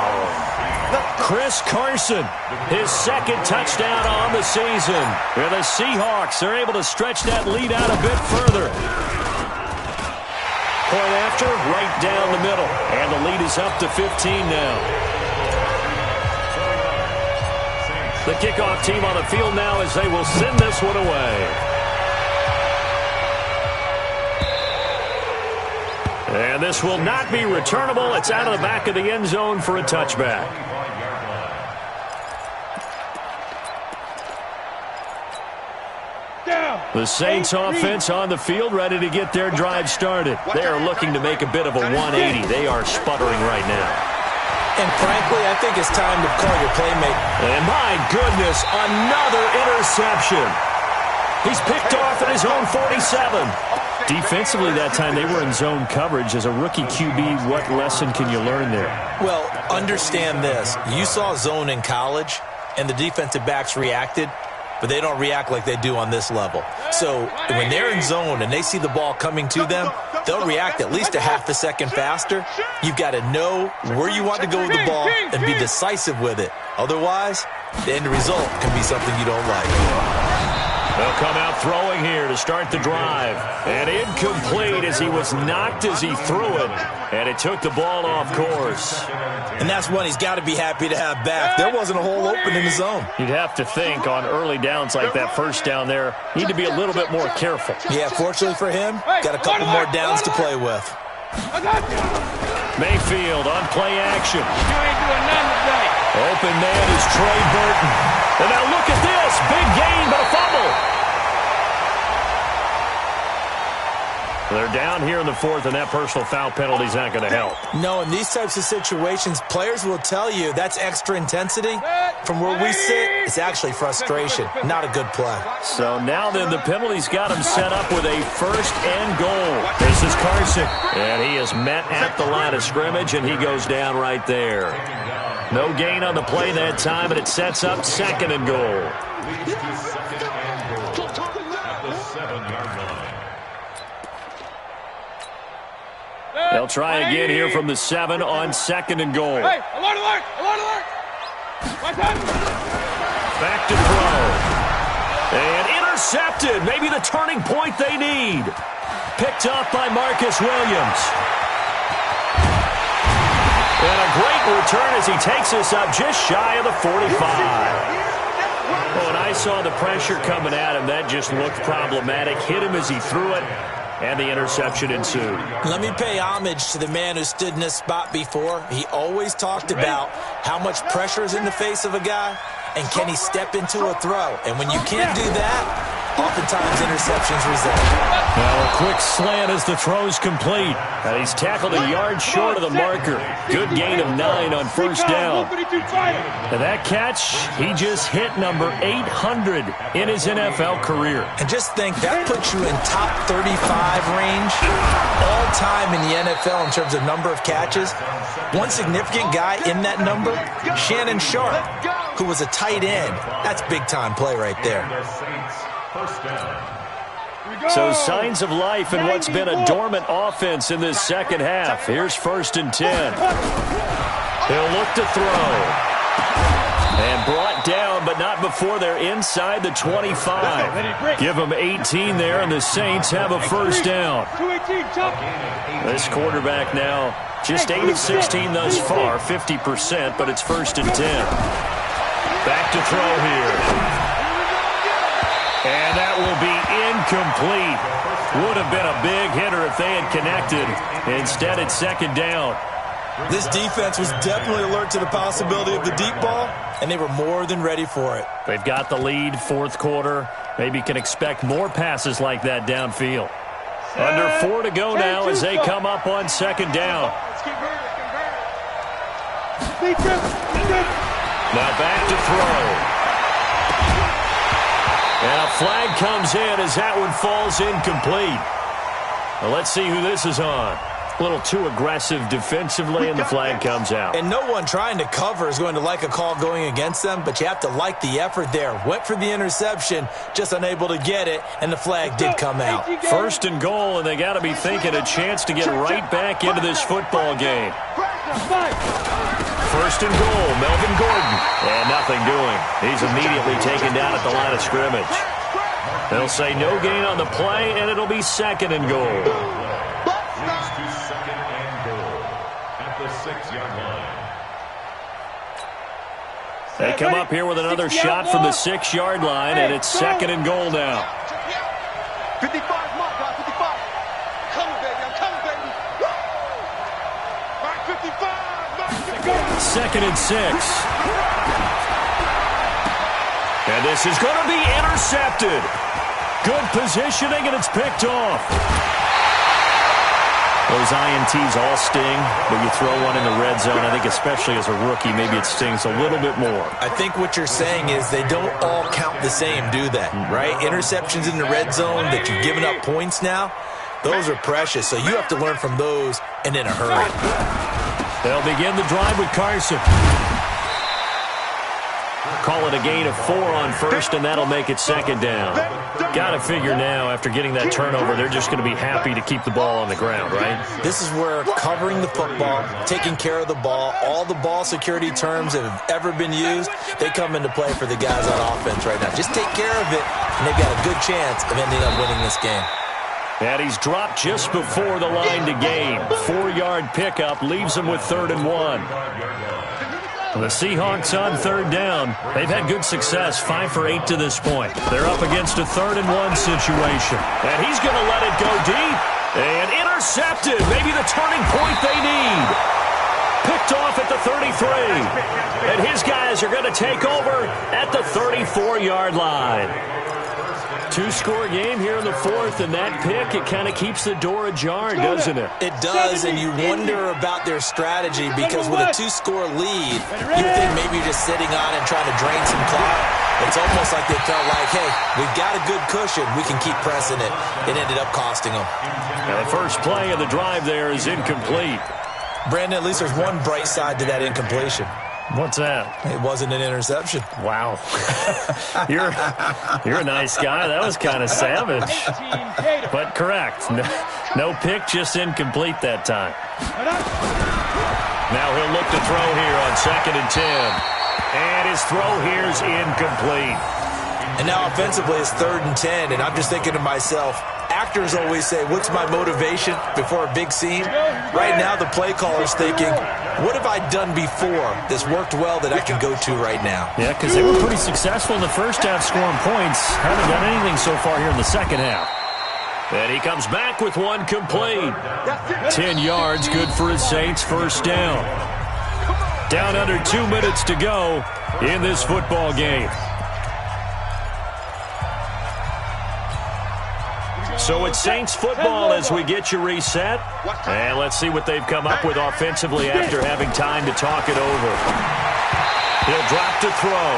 Chris Carson, his 2nd touchdown on the season. And the Seahawks are able to stretch that lead out a bit further. Point after, right down the middle. And the lead is up to 15 now. The kickoff team on the field now as they will send this one away. And this will not be returnable. It's out of the back of the end zone for a touchback. The Saints offense on the field, ready to get their drive started. They are looking to make a bit of a 180. They are sputtering right now. And frankly, I think it's time to call your playmaker. And my goodness, another interception. He's picked off at his own 47. Defensively that time, they were in zone coverage. As a rookie QB, what lesson can you learn there? Well, understand this. You saw zone in college, and the defensive backs reacted, but they don't react like they do on this level. So when they're in zone and they see the ball coming to them, they'll react at least a half a second faster. You've got to know where you want to go with the ball and be decisive with it. Otherwise, the end result can be something you don't like. They'll come out throwing here to start the drive. And incomplete as he was knocked as he threw it. And it took the ball off course. And that's one he's got to be happy to have back. There wasn't a hole open in the zone. You'd have to think on early downs like that first down there, need to be a little bit more careful. Yeah, fortunately for him, got a couple more downs to play with. Mayfield on play action. You ain't doing nothing today. Open man is Trey Burton. And now look at this. Big gain, but a fumble. They're down here in the fourth, and that personal foul penalty is not going to help. No, in these types of situations, players will tell you that's extra intensity. From where we sit, it's actually frustration. Not a good play. So now then, the penalty's got him set up with a first and goal. This is Carson. And he is met at the line of scrimmage, and he goes down right there. No gain on the play that time, and it sets up second and goal. They'll try again here from the 7 on second and goal. Hey, alert, alert, alert, alert. Back to throw. And intercepted. Maybe the turning point they need. Picked up by Marcus Williams. And a great return as he takes us up just shy of the 45. When I saw the pressure coming at him, that just looked problematic. Hit him as he threw it. And the interception ensued. Let me pay homage to the man who stood in this spot before. He always talked about how much pressure is in the face of a guy, and can he step into a throw. And when you can't do that, oftentimes interceptions result. Now a quick slant as the throw's complete. And he's tackled a yard short of the marker. Good gain of 9 on first down. And that catch, he just hit number 800 in his NFL career. And just think, that puts you in top 35 range all time in the NFL in terms of number of catches. One significant guy in that number, Shannon Sharp, who was a tight end. That's big-time play right there. So signs of life in what's been a dormant offense in this second half. Here's 1st and 10. He'll look to throw. And brought down, but not before they're inside the 25. Give them 18 there, and the Saints have a first down. This quarterback now just 8 of 16 thus far, 50%, but it's 1st and 10. Back to throw here. And that will be incomplete. Would have been a big hitter if they had connected. Instead, it's 2nd down. This defense was definitely alert to the possibility of the deep ball, and they were more than ready for it. They've got the lead, 4th quarter. Maybe can expect more passes like that downfield. Under 4 to go now as they come up on 2nd down. Now back to throw. And a flag comes in as that one falls incomplete. Well, let's see who this is on. A little too aggressive defensively, and the flag comes out. And no one trying to cover is going to like a call going against them, but you have to like the effort there. Went for the interception, just unable to get it, and the flag did come out. 1st and goal, and they got to be thinking a chance to get right back into this football game. 1st and goal, Melvin Gordon. And nothing doing. He's immediately taken down at the line of scrimmage. They'll say no gain on the play, and it'll be 2nd and goal. They come up here with another shot from the 6-yard line, and it's 2nd and goal now. 55, my God, 55. Coming, baby, I'm coming, baby. Mark 55, Mark 55. 2nd and 6. And this is going to be intercepted. Good positioning, and it's picked off. Those INTs all sting, but you throw one in the red zone, I think especially as a rookie, maybe it stings a little bit more. I think what you're saying is they don't all count the same, do they? Right? Interceptions in the red zone that you've given up points now, those are precious, so you have to learn from those and in a hurry. They'll begin the drive with Carson. call it a gain of 4 on first, and that'll make it second down. Got to figure now, after getting that turnover, they're just going to be happy to keep the ball on the ground, right? This is where covering the football, taking care of the ball, all the ball security terms that have ever been used, they come into play for the guys on offense right now. Just take care of it, and they've got a good chance of ending up winning this game. And he's dropped just before the line to gain. 4-yard pickup leaves him with 3rd and 1. The Seahawks on 3rd down. They've had good success, 5 for 8 to this point. They're up against a 3rd and 1 situation. And he's going to let it go deep. And intercepted. Maybe the turning point they need. Picked off at the 33. And his guys are going to take over at the 34-yard line. 2-score game here in the 4th, and that pick, it kind of keeps the door ajar, doesn't it? It does, and you wonder about their strategy because with a 2-score lead, you would think maybe you're just sitting on it and trying to drain some clock. It's almost like they felt like, hey, we've got a good cushion. We can keep pressing it. It ended up costing them. Now the first play of the drive there is incomplete. Brandon, at least there's one bright side to that incompletion. What's that? It wasn't an interception. Wow. You're a nice guy. That was kind of savage. But correct. No pick, just incomplete that time. Now he'll look to throw here on 2nd and 10. And his throw here is incomplete. And now offensively it's 3rd and 10, and I'm just thinking to myself, actors always say, what's my motivation before a big scene? Right now the play caller's thinking, what have I done before that's worked well that I can go to right now? Yeah, because they were pretty successful in the first half scoring points. Haven't done anything so far here in the second half. And he comes back with one complete. 10 yards, good for his Saints, first down. Down under 2 minutes to go in this football game. So it's Saints football as we get you reset. And let's see what they've come up with offensively after having time to talk it over. He'll drop to throw.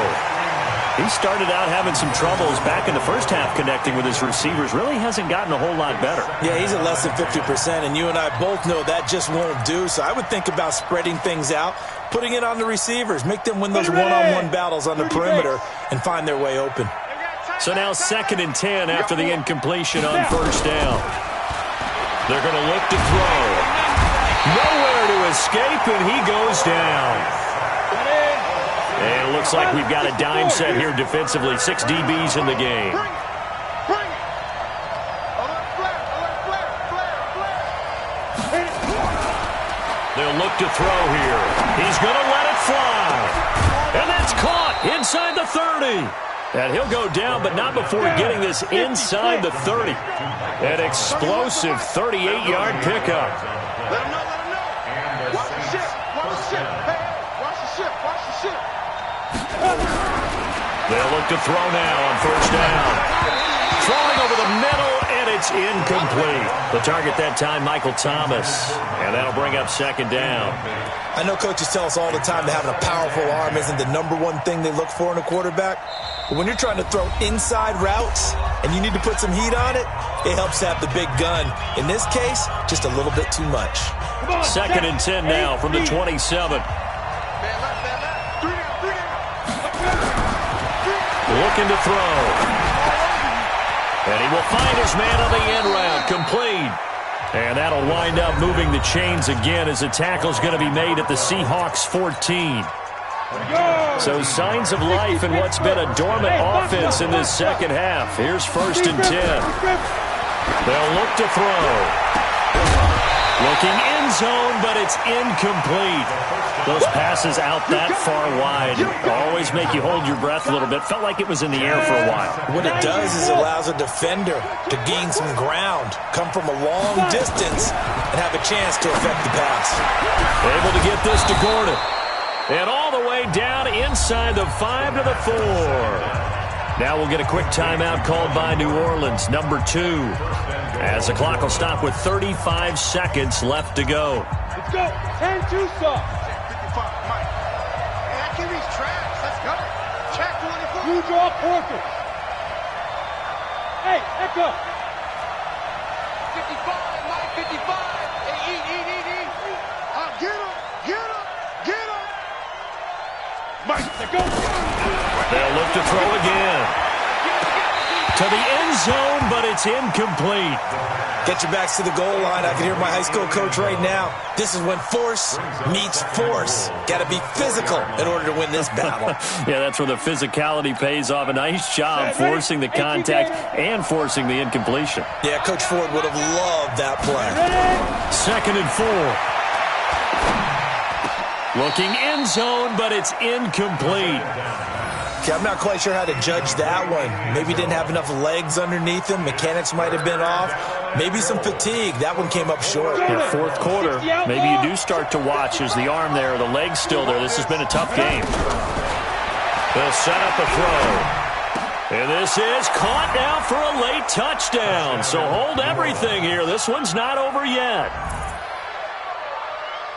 He started out having some troubles back in the first half connecting with his receivers. Really hasn't gotten a whole lot better. Yeah, he's at less than 50%, and you and I both know that just won't do. So I would think about spreading things out, putting it on the receivers, make them win those one-on-one battles on the perimeter and find their way open. So now 2nd and 10 after the incompletion on first down. They're going to look to throw. Nowhere to escape, and he goes down. And it looks like we've got a dime set here defensively. 6 DBs in the game. They'll look to throw here. He's going to let it fly. And that's caught inside the 30. And he'll go down, but not before getting this inside the 30. An explosive 38-yard pickup. Let him know, let him know. Watch the ship, watch the ship. Hey, watch the ship, watch the ship. They'll look to throw now on first down. Throwing over the middle, and it's incomplete. The target that time, Michael Thomas. And that'll bring up 2nd down. I know coaches tell us all the time that having a powerful arm isn't the #1 thing they look for in a quarterback. But when you're trying to throw inside routes and you need to put some heat on it, it helps to have the big gun. In this case, just a little bit too much. 2nd and 10 now from the 27. Looking to throw. And he will find his man on the end route. Complete. And that'll wind up moving the chains again as the tackle's going to be made at the Seahawks 14. So signs of life in what's been a dormant offense in this second half. Here's 1st and 10. They'll look to throw. Looking end zone, but it's incomplete. Those passes out that far wide always make you hold your breath a little bit. Felt like it was in the air for a while. What it does is it allows a defender to gain some ground, come from a long distance, and have a chance to affect the pass. Able to get this to Gordon. And all the way down inside the 5 to the 4. Now we'll get a quick timeout called by New Orleans, number 2. As the clock will stop with 35 seconds left to go. Let's go. 10-2 stop. 55, Mike. Hey, I can reach tracks. Let's go. Check 24. You draw portals. Hey, echo. 55, Mike, 55. Hey, eat. Get him. Mike, Let's go. They'll look to throw again. To the end zone, but it's incomplete. Get your backs to the goal line. I can hear my high school coach right now. This is when force meets force. Got to be physical in order to win this battle. Yeah, that's where the physicality pays off. A nice job forcing the contact and forcing the incompletion. Yeah, Coach Ford would have loved that play. 2nd and 4. Looking end zone, but it's incomplete. Okay, I'm not quite sure how to judge that one. Maybe didn't have enough legs underneath him. Mechanics might have been off. Maybe some fatigue. That one came up short. In the 4th quarter, maybe you do start to watch as the arm there, the leg's still there. This has been a tough game. They'll set up a throw. And this is caught now for a late touchdown. So hold everything here. This one's not over yet.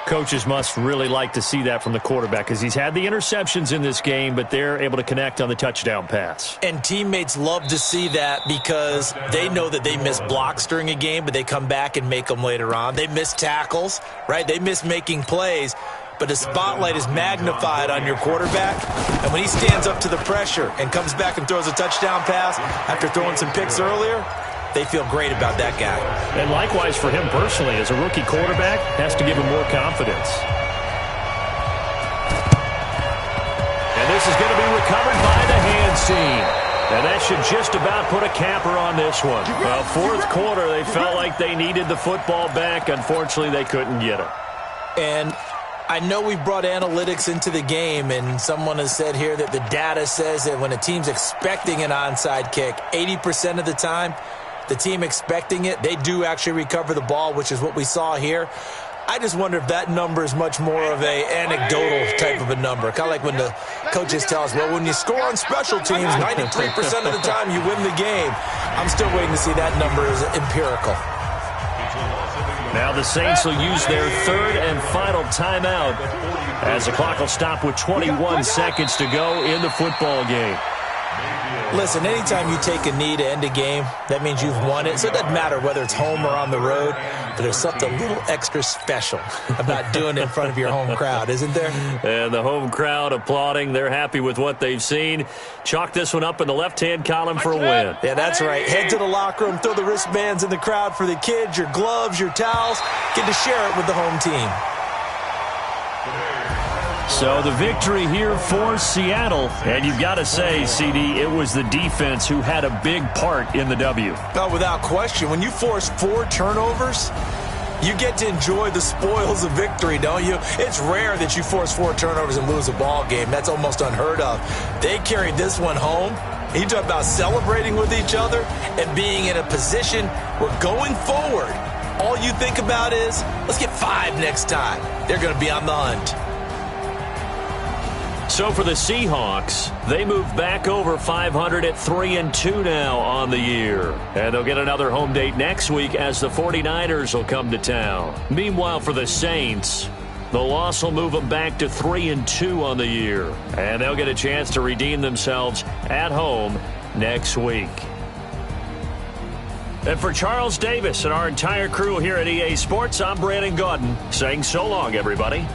Coaches must really like to see that from the quarterback because he's had the interceptions in this game, but they're able to connect on the touchdown pass. And teammates love to see that because they know that they miss blocks during a game, but they come back and make them later on. They miss tackles, right? They miss making plays, but the spotlight is magnified on your quarterback. And when he stands up to the pressure and comes back and throws a touchdown pass after throwing some picks earlier, they feel great about that guy. And likewise for him personally, as a rookie quarterback, has to give him more confidence. And this is going to be recovered by the hands team. And that should just about put a capper on this one. Well, 4th quarter, they felt like they needed the football back. Unfortunately, they couldn't get it. And I know we brought analytics into the game, and someone has said here that the data says that when a team's expecting an onside kick, 80% of the time, the team expecting it, they do actually recover the ball, which is what we saw here. I just wonder if that number is much more of a anecdotal type of a number. Kind of like when the coaches tell us, well, when you score on special teams, 93% of the time you win the game. I'm still waiting to see that number as empirical. Now the Saints will use their 3rd and final timeout as the clock will stop with 21 seconds to go in the football game. Listen, anytime you take a knee to end a game, that means you've won it. So it doesn't matter whether it's home or on the road, but there's something a little extra special about doing it in front of your home crowd, isn't there? And the home crowd applauding. They're happy with what they've seen. Chalk this one up in the left-hand column for a win. Yeah, that's right. Head to the locker room, throw the wristbands in the crowd for the kids, your gloves, your towels. Get to share it with the home team. So the victory here for Seattle. And you've got to say, CD, it was the defense who had a big part in the W. No, without question. When you force 4 turnovers, you get to enjoy the spoils of victory, don't you? It's rare that you force 4 turnovers and lose a ball game. That's almost unheard of. They carried this one home. You talk about celebrating with each other and being in a position where going forward, all you think about is, let's get 5 next time. They're going to be on the hunt. So for the Seahawks, they move back over 500 at 3-2 now on the year. And they'll get another home date next week as the 49ers will come to town. Meanwhile, for the Saints, the loss will move them back to 3-2 on the year. And they'll get a chance to redeem themselves at home next week. And for Charles Davis and our entire crew here at EA Sports, I'm Brandon Gaudin saying so long, everybody.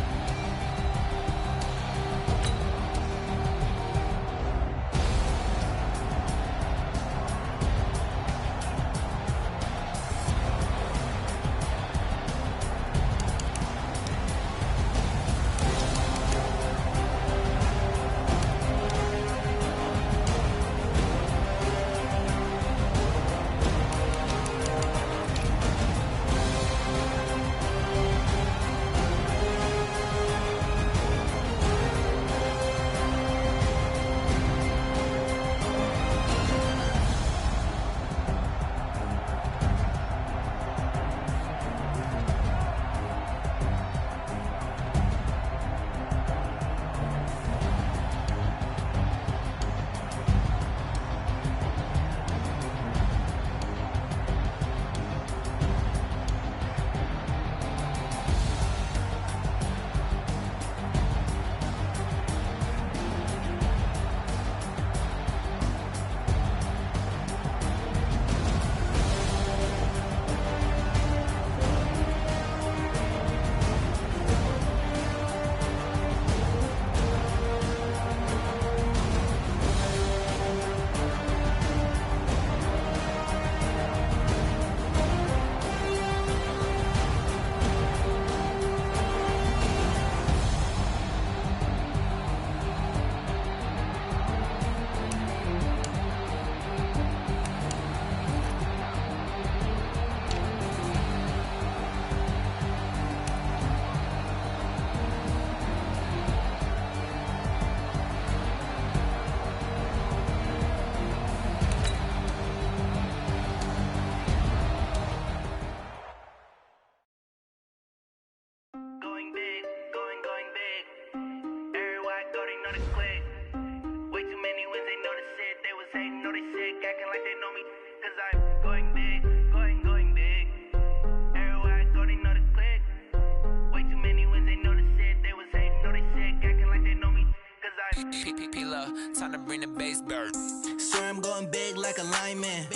bring the bass bird. Swear I'm going big like a lineman.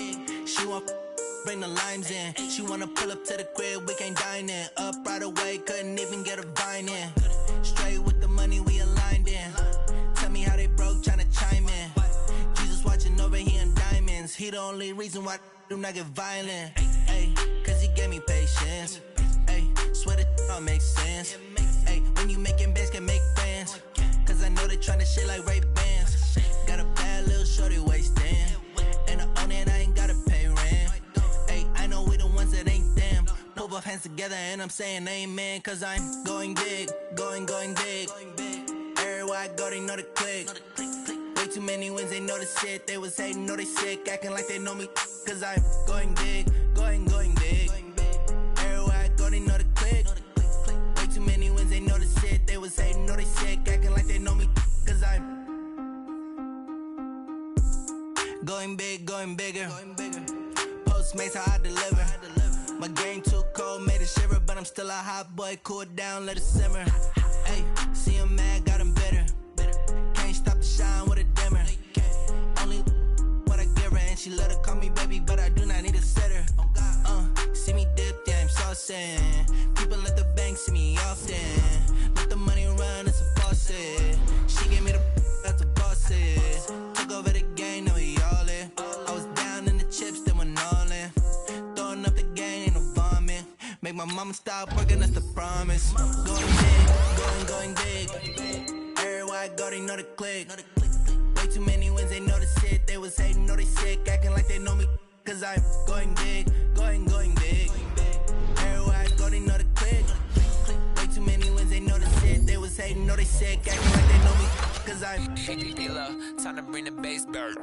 She want bring the limes in. She wanna pull up to the crib, we can't dine in. Up right away, couldn't even get a vine in. Straight with the money we aligned in. Tell me how they broke, tryna chime in. Jesus watching over here in diamonds. He the only reason why I do not get violent. Ay, cause he gave me patience. Ay, swear that all makes sense. Ay, when you making bands, can make friends. Cause I know they tryna shit like Ray-Bans. Got a bad little shorty wasting. And I own it, I ain't gotta pay rent. Ay, I know we the ones that ain't them. Put both hands together and I'm saying amen. Cause I'm going big, going big. Everywhere I go, they know the click. Way too many wins, they know the shit. They was hating, know they sick, acting like they know me. Cause I'm going big, going big. Everywhere I go, they know the click. Way too many wins, they know the shit. They was hating, know they sick, acting like they know me. Cause I'm going big, going bigger. Postmates, how I deliver. My game too cold, made it shiver. But I'm still a hot boy, cool it down, let it simmer. Hey, see him mad, got him bitter. Can't stop the shine with a dimmer. Only what I give her, and she let her call me baby, but I do not need a sitter. See me dip, yeah, I'm saucing. People at the bank see me often. Let the money run, it's a faucet. She gave me the that's a boss is. Took over the game, now we all in. I was down in the chips, then went all in. Throwing up the game, ain't no vomit. Make my mama stop working, that's the promise. Going big, everywhere I go, they know the click. Way too many wins, they know the shit. They was hating, know they sick, acting like they know me. Cause I'm going big, going big. Everywhere I go, they know the click. Way too many wins, they know the shit. They was hating, know they sick, acting like they know me. Cause I'm time to bring the bass bird.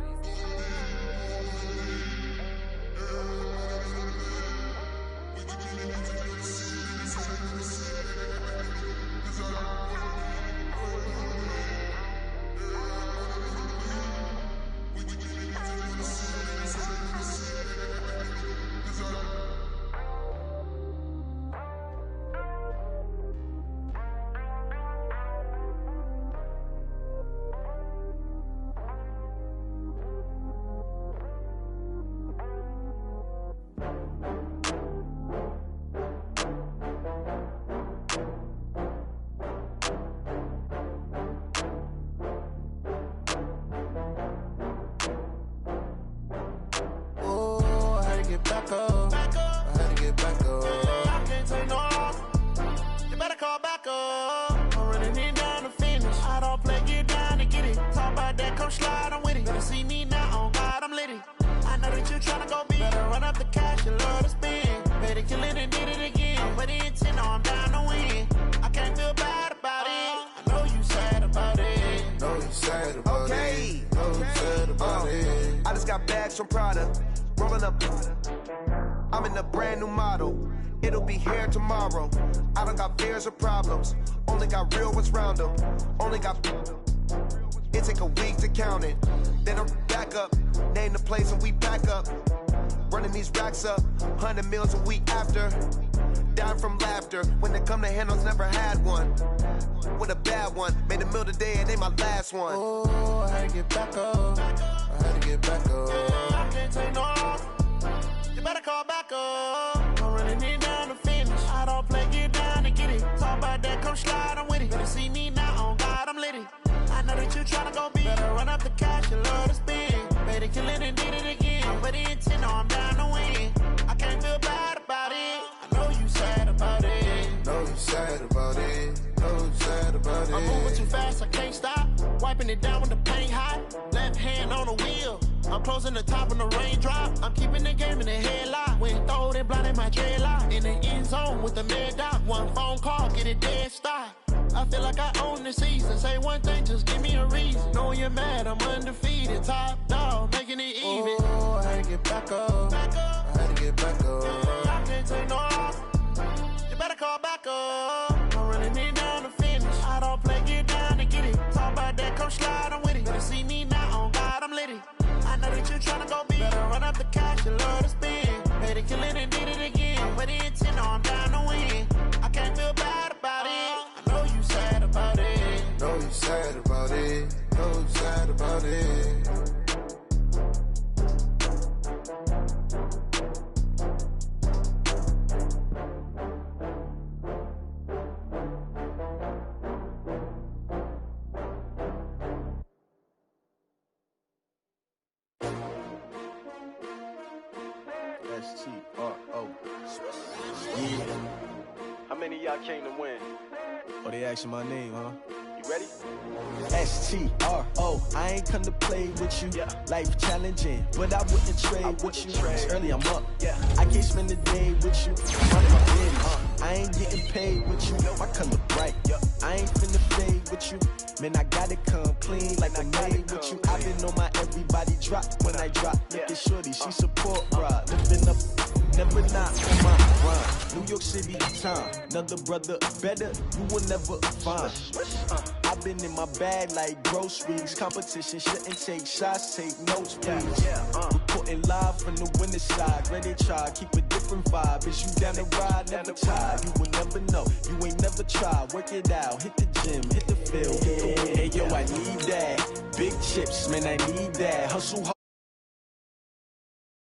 From Prada, rolling up. I'm in a brand new model. It'll be here tomorrow. I don't got fears or problems. Only got real ones round them. Only got. It take a week to count it. Then I'm back up. Name the place and we back up. Running these racks up. 100 meals a week after. Down from laughter. When they come to handles, never had one. With a bad one. Made a meal today and they my last one. Oh, I had to get back up. I had to get back up. I can't take no off. You better call back up. I'm running it down to finish. I don't play, get down to get it. Talk about that, come slide, I'm with it. Better see me now, on God, I'm lit it. I know that you tryna go big. Better run up the cash, you love to spend. Better kill it and did it again. But the intent, no, I'm down to win. I can't feel bad about it. I know you sad about it. Know you sad about it. Know you sad about it. I'm moving too fast, I can't stop. Wiping it down with the paint hot. Left hand on the wheel. I'm closing the top when the raindrop. I'm keeping the game in the headlock. When throwed and blinded my dreadlock. In the end zone with the mad dot. One phone call, get it dead stop. I feel like I own the season. Say one thing, just give me a reason. Knowing you're mad, I'm undefeated. Top dog, making it even. Oh, I had to get back up. Back up. I had to get back up. I can't take no off. You better call back up. I'm running it down to finish. I don't play, get down to get it. Talk about that, come slide, I'm with it. Better see me now, on God, I'm lit it. I know that you tryna go big. Better run up the cash, you love to spend. Better kill it and did it again. But the intent, no, I'm down to win. I can't feel bad about it. I know you sad about it. Know you sad about it. Know you sad about it. S-T-R-O. Yeah. How many of y'all came to win? Oh, they asking my name, huh? You ready? S-T-R-O. I ain't come to play with you. Life challenging, but I wouldn't trade with you. It's early, I'm up. I can't spend the day with you. Running my business. I ain't getting paid with you. My color bright. I ain't finna fade with you. Man, I gotta come clean like I made with you. I been on my everybody drop when I drop. Look at shorty, she support ride. Living up, never not on my grind. New York City time, another brother better, you will never find. I've been in my bag like groceries. Competition shouldn't take shots, take notes, please. Reporting live from the winning side. Ready to try, keep a different vibe. Is you down the ride, never tired. You will never know, you ain't never tried. Work it out, hit the gym, hit the field, hit the win. Hey yo, I need that. Big chips, man, I need that. Hustle hard.